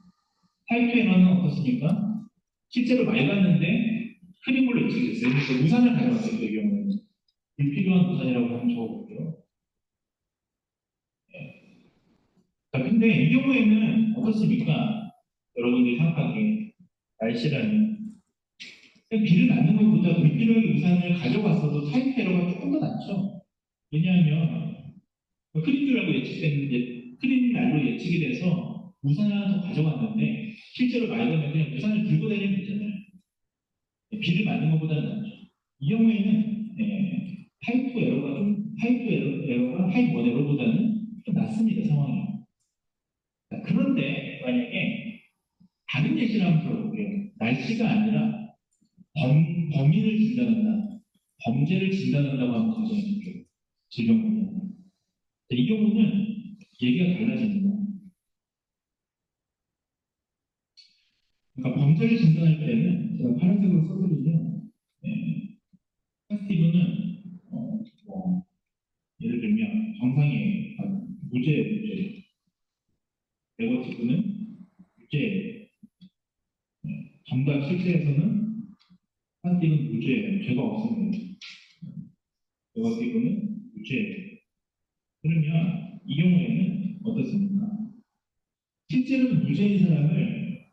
타입 2 에너는 어떻습니까? 실제로 맑았는데 흐린 걸로 예측됐어요. 그래서 우산을 가져왔어요, 이 경우에는. 불필요한 우산이라고 한번 적어볼게요. 자, 근데 이 경우에는 어떻습니까? 여러분들이 생각하기에 날씨라는 비를 맞는 것보다 불필요하게 우산을 가져갔어도 타입 에러가 조금 더 낫죠. 왜냐하면 흐린 줄 알고 예측됐는데 흐린 날로 예측이 돼서 우산을 하나 더 가져갔는데 실제로 맑으면 그냥 우산을 들고 다니면 되잖아요. 비를 맞는 것보다는 낫죠. 이 경우에는 타입 2 에러가 좀 타입 2 에러가 타입 1 에러보다는 좀 낫습니다, 상황이. 자, 그런데 만약에 다른 예시를 한번 들어볼게요. 날씨가 아니라 범인을 진단한다, 범죄를 진단한다고 하는 가정이죠. 질병보다는. 이 경우는 얘기가 달라집니다. 그러니까 범죄를 진단할 때는 제가 파란색으로 써드리면 파스티브는 뭐 예를 들면 정상이에요. 무죄. 네거티브는 유죄. 정답 실제에서는 파스티브는 무죄예요. 죄가 없습니다. 경우는 무죄예요. 그러면 이 경우에는 어떻습니까? 실제로 무죄인 사람을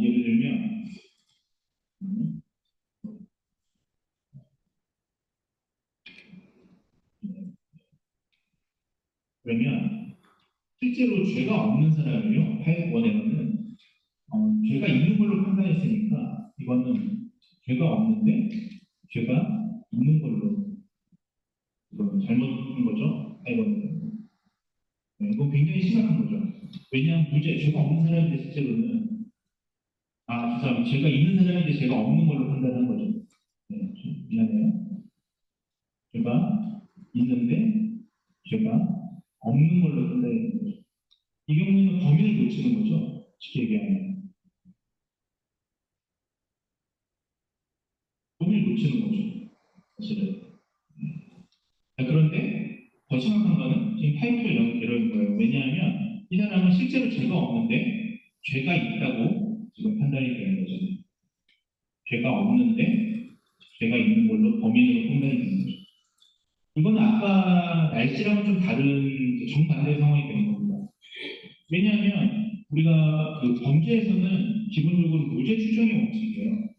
예를 들면 음, 그러면 실제로 죄가 없는 사람이요. 파이원에는 죄가 있는 걸로 판단했으니까 이거는 죄가 없는데 죄가 있는 걸로 이건 잘못한 거죠. 파이원은. 네, 이건 굉장히 심각한 거죠. 왜냐하면 무죄, 죄가 없는 사람인데 실제로는 죄송합니다. 죄가 있는 사람인데 죄가 없는 걸로 판단한 거죠. 네, 미안해요. 죄가 있는데 죄가 없는 걸로 판단한 거죠. 이 경우에는 범인을 놓치는 거죠. 쉽게 얘기하면. 범인을 놓치는 거죠. 사실은. 그런데 더 심각한 거는 지금 타이틀 이런 거예요. 왜냐하면 이 사람은 실제로 죄가 없는데 죄가 있다고 지금 판단이 되는 거죠. 죄가 없는데 죄가 있는 걸로 범인으로 판단이 되는 거죠. 이건 아까 날씨랑은 좀 다른 정반대의 상황이 되는 겁니다. 왜냐하면 우리가 그 범죄에서는 기본적으로 무죄 추정의 원칙이에요.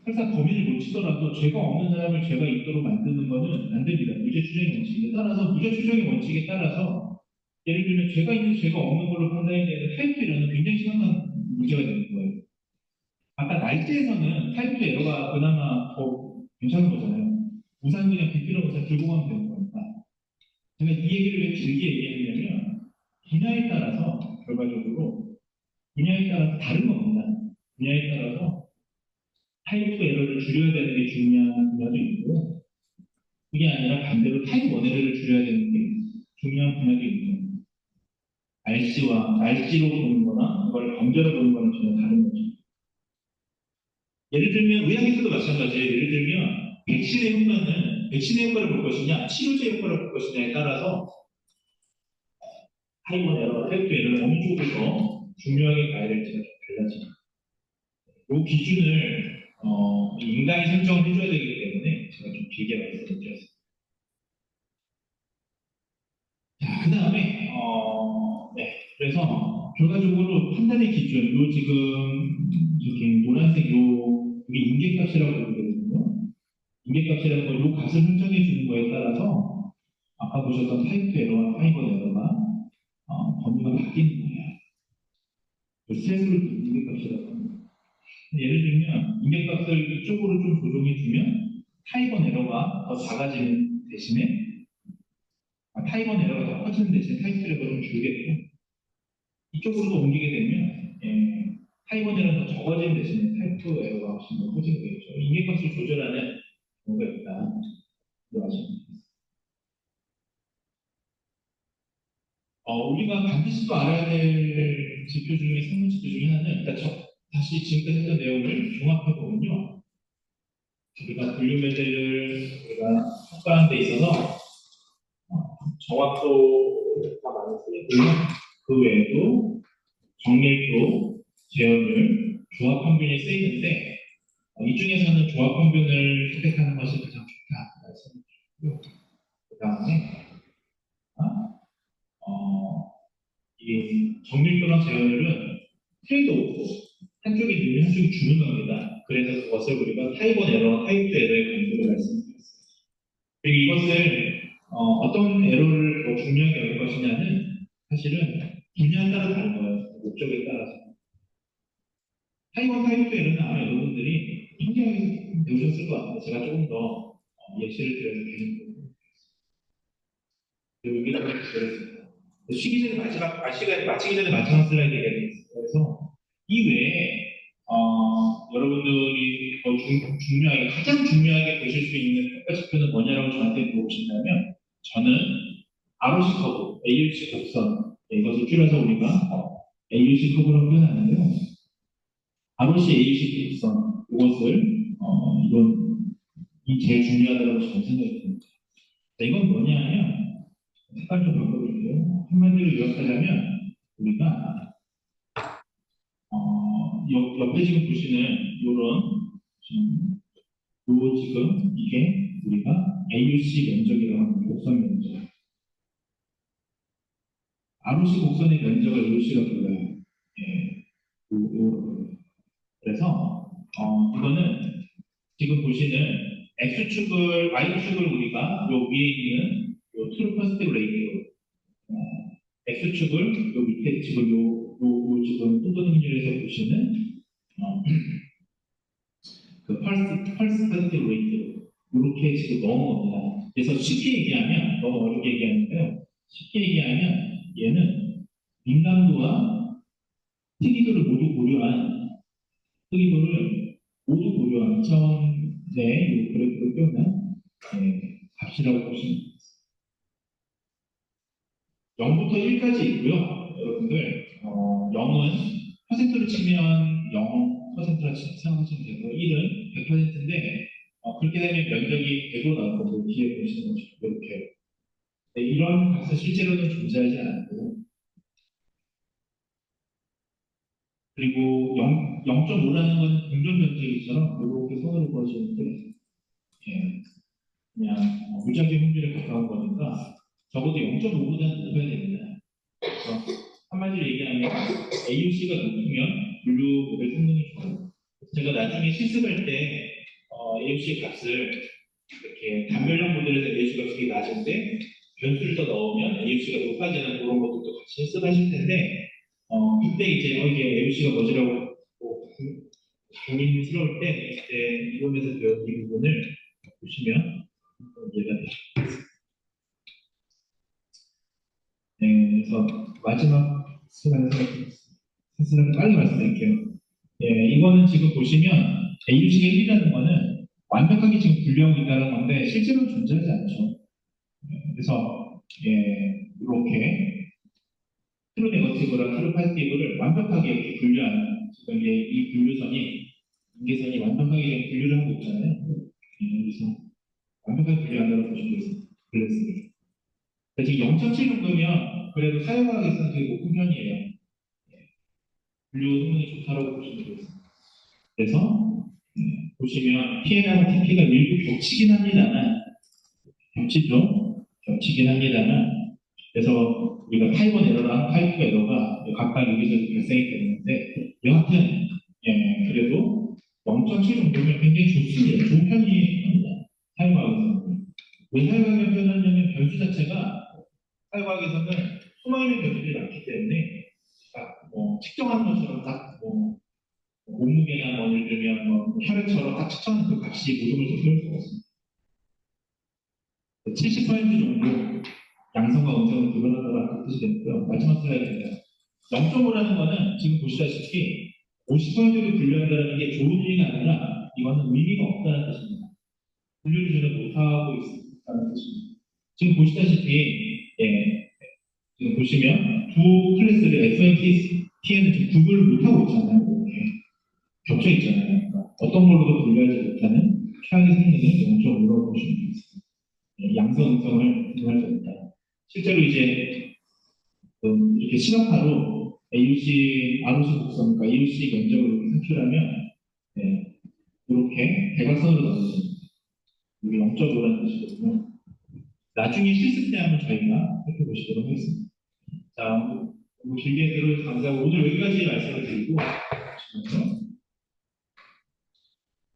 설사 범인을 놓치더라도 죄가 없는 사람을 죄가 있도록 만드는 것은 안 됩니다. 무죄 추정의 원칙에 따라서 무죄 추정의 원칙에 따라서 예를 들면 죄가 있는 죄가 없는 걸로 판단이 되는 타입 에러는 굉장히 심각한 문제가 되는 거예요. 아까 날짜에서는 타입 에러가 그나마 더 괜찮은 거잖아요. 우산 그냥 비필한 우산 들고 가면 되는 거니까. 제가 이 얘기를 왜 길게 얘기했냐면 분야에 따라서 결과적으로 분야에 따라서 다른 겁니다. 분야에 따라서 타입 에러를 줄여야 되는 게 중요한 분야도 있고 그게 아니라 반대로 타입 1 에러를 줄여야 되는 게 중요한 분야도 있고 날씨로 보는 거나 이걸 범죄로 보는 거는 전혀 다른 거죠. 예를 들면 의학에서도 마찬가지예요. 예를 들면 백신의 효과를 볼 것이냐 치료제 효과를 볼 것이냐에 따라서 타입 1 에러, 타입 2 에러를 어느 쪽을 더 중요하게 봐야 될지가 좀 달라집니다. 이 기준을 인간이 설정을 해줘야 되기 때문에 제가 좀 길게 말씀드렸습니다. 자, 그 다음에 네. 그래서 결과적으로 판단의 기준, 요 지금 저기 노란색 이게 인계값이라고 부르거든요. 인계값이라는 거, 요 값을 설정해 주는 거에 따라서 아까 보셨던 타입 에러와 파이버 에러가 범위가 바뀌는 거예요. 스트레스를 인계값이라고 합니다. 예를 들면 인계값을 이쪽으로 좀 조정해 주면 타입 에러가 더 작아지는 대신에 타입 에러가 더 커지는 대신에 타입 에러가 좀 줄겠죠. 이쪽으로도 옮기게 되면 타입 1에는 더 적어진 대신에 타입 2 에러가 훨씬 더 커지게 되죠. 인계값을 조절하는 경우가 있다. 우리가 반드시 또 알아야 될 지표 중에 성능 지표 중에 하나는 다시 지금까지 했던 내용을 종합해 보면요. 우리가 분류 모델을 우리가 평가하는 데 있어서 정확도가 많이 쓰이고요. 그 외에도 정밀도, 재현율, 조합 평균이 쓰이는데 이 중에서는 조합 평균을 선택하는 것이 가장 좋다 말씀드리고요. 그 다음에 이 정밀도랑 재현율은 트레이드오프 한쪽이 늘면 한쪽이 주는 겁니다. 그래서 그것을 우리가 타입 1 에러, 타입 2 에러의 관계를 말씀드렸습니다. 그리고 이것을 어떤 에러를 더 중요하게 여길 것이냐는 사실은 분야에 따라 다른 거예요. 목적에 따라서. 타입 1, 타입 2 에러는 아마 여러분들이 통계학에서 배우셨을 것 같은데 제가 조금 더 예시를 드려서 개인적으로 여기다 드렸습니다. 쉬기 전에 시간이 마치기 전에 마지막 슬라이드가 되겠습니다. 그래서 이 외에 여러분들이 더 중요하게 가장 중요하게 보실 수 있는 평가 지표는 뭐냐라고 저한테 물어보신다면 저는 ROC 커브, AUC 곡선 이것을 줄여서 우리가 AUC 커브라고 표현하는데요. ROC, AUC 곡선 이것을 이 제일 중요하다고 저는 생각이 듭니다. 이건 뭐냐면 색깔 좀 바꿔볼게요. 한마디로 요약하자면 우리가 옆에 지금 보시는 요런 지금 이게 우리가 AUC 면적이라고 하는 곡선 면적, ROC 곡선의 면적을 AUC가 불러요. 예, 그래서 이거는 지금 보시는 X축을, Y축을 우리가 요 위에 있는 요 트루 퍼스트 레이트로, X축을 요 밑에 지금 요 지금 뜬돈 확률에서 보시는 그 펄스 퍼스트 레이트 이렇게 지금 넣은 겁니다. 그래서 쉽게 얘기하면 너무 어렵게 얘기하는데요. 쉽게 얘기하면 얘는 민감도와 특이도를 모두 고려한 특이도를 모두 고려한 차원의 이 그래프를 표현한 값이라고 보시면 됩니다. 0부터 1까지 있고요. 여러분들 0은 퍼센트로 치면 0%라 생각하시면 되고 1은 100%인데 그렇게 되면 면적이 100으로 나올 거고 뒤에 보시는 것처럼 이렇게 이런 값은 실제로는 존재하지 않고 그리고 0.5라는 건 공존 면적이처럼 이렇게 손으로 그어지는데 그냥 무작위 확률에 가까운 거니까 적어도 0.5보다는 높아야 됩니다. 그래서 한마디로 얘기하면 AUC가 높으면 분류 모델 성능이 좋아요. 제가 나중에 실습할 때 AUC 값을 이렇게 단별형 모델에서 AUC 값이 낮은데 변수를 더 넣으면 AUC가 높아지는 그런 것들도 같이 실습하실 텐데 그때 이제 이게 AUC가 뭐지라고 고민스러울 때 그때 이론에서 배운 이 부분을 보시면 이해가 되실 그래서 마지막 슬슬 빨리 말씀드릴게요. 이거는 지금 보시면 AUC가 1이라는 거는 완벽하게 지금 분류하고 있다는 건데 실제로는 존재하지 않죠. 그래서 이렇게 트루 네거티브랑 트루 파지티브를 완벽하게 이렇게 분류하는 지금 이 분류선이 인계선이 완벽하게 분류를 하고 있잖아요. 그래서 완벽하게 분류한다고 보시면 되겠습니다. 지금 0.7 정도면 그래도 사용하기에서는 되게 높은 편이에요. 분류 성능이 좋다고 보시면 되겠습니다. 그래서 보시면 PN하고 TP가 일부 겹치긴 합니다만 겹치긴 합니다만 그래서 우리가 타입 1 에러랑 타입 2 에러가 각각 여기서 발생이 되는데 여하튼 그래도 0.7 정도면 굉장히 좋습니다. 좋은 편입니다. 사용하기에서는 왜 사용하기에서는 변수 자체가 사용하기에서는 수많은 변수들이 많기 때문에 뭐 측정하는 것처럼 딱뭐 몸무게나 뭐 예를 들면 뭐 혈액처럼 딱 측정하는 그 값이 모든 걸 다 세울 수가 없습니다. 70% 정도 양성과 음성을 구분하더라 그 뜻이 되고요. 마지막 슬라이드입니다. 0.5라는 거는 지금 보시다시피 50%를 분류한다는 게 좋은 일이 아니라 이거는 의미가 없다는 뜻입니다. 분류를 전혀 못하고 있다는 뜻입니다. 지금 보시다시피 지금 보시면 두 클래스를 FNT에는 지금 구분을 못하고 있잖아요. 이렇게 겹쳐 있잖아요. 그러니까 어떤 걸로도 분류하지 못하는 최악의 성능을 0.5라고 보시면 되겠습니다. 양성, 음성을 구분할 수 없다. 실제로 이제 이렇게 시각화로 AUC, ROC 곡선, 그러니까 AUC 면적을 이렇게 산출하면 이렇게 대각선으로 나오죠. 이게 0.5라는 뜻이거든요. 나중에 실습 때 한번 저희가 살펴보시도록 하겠습니다. 자, 길게 들어주셔서 감사하고 오늘 여기까지 말씀을 드리고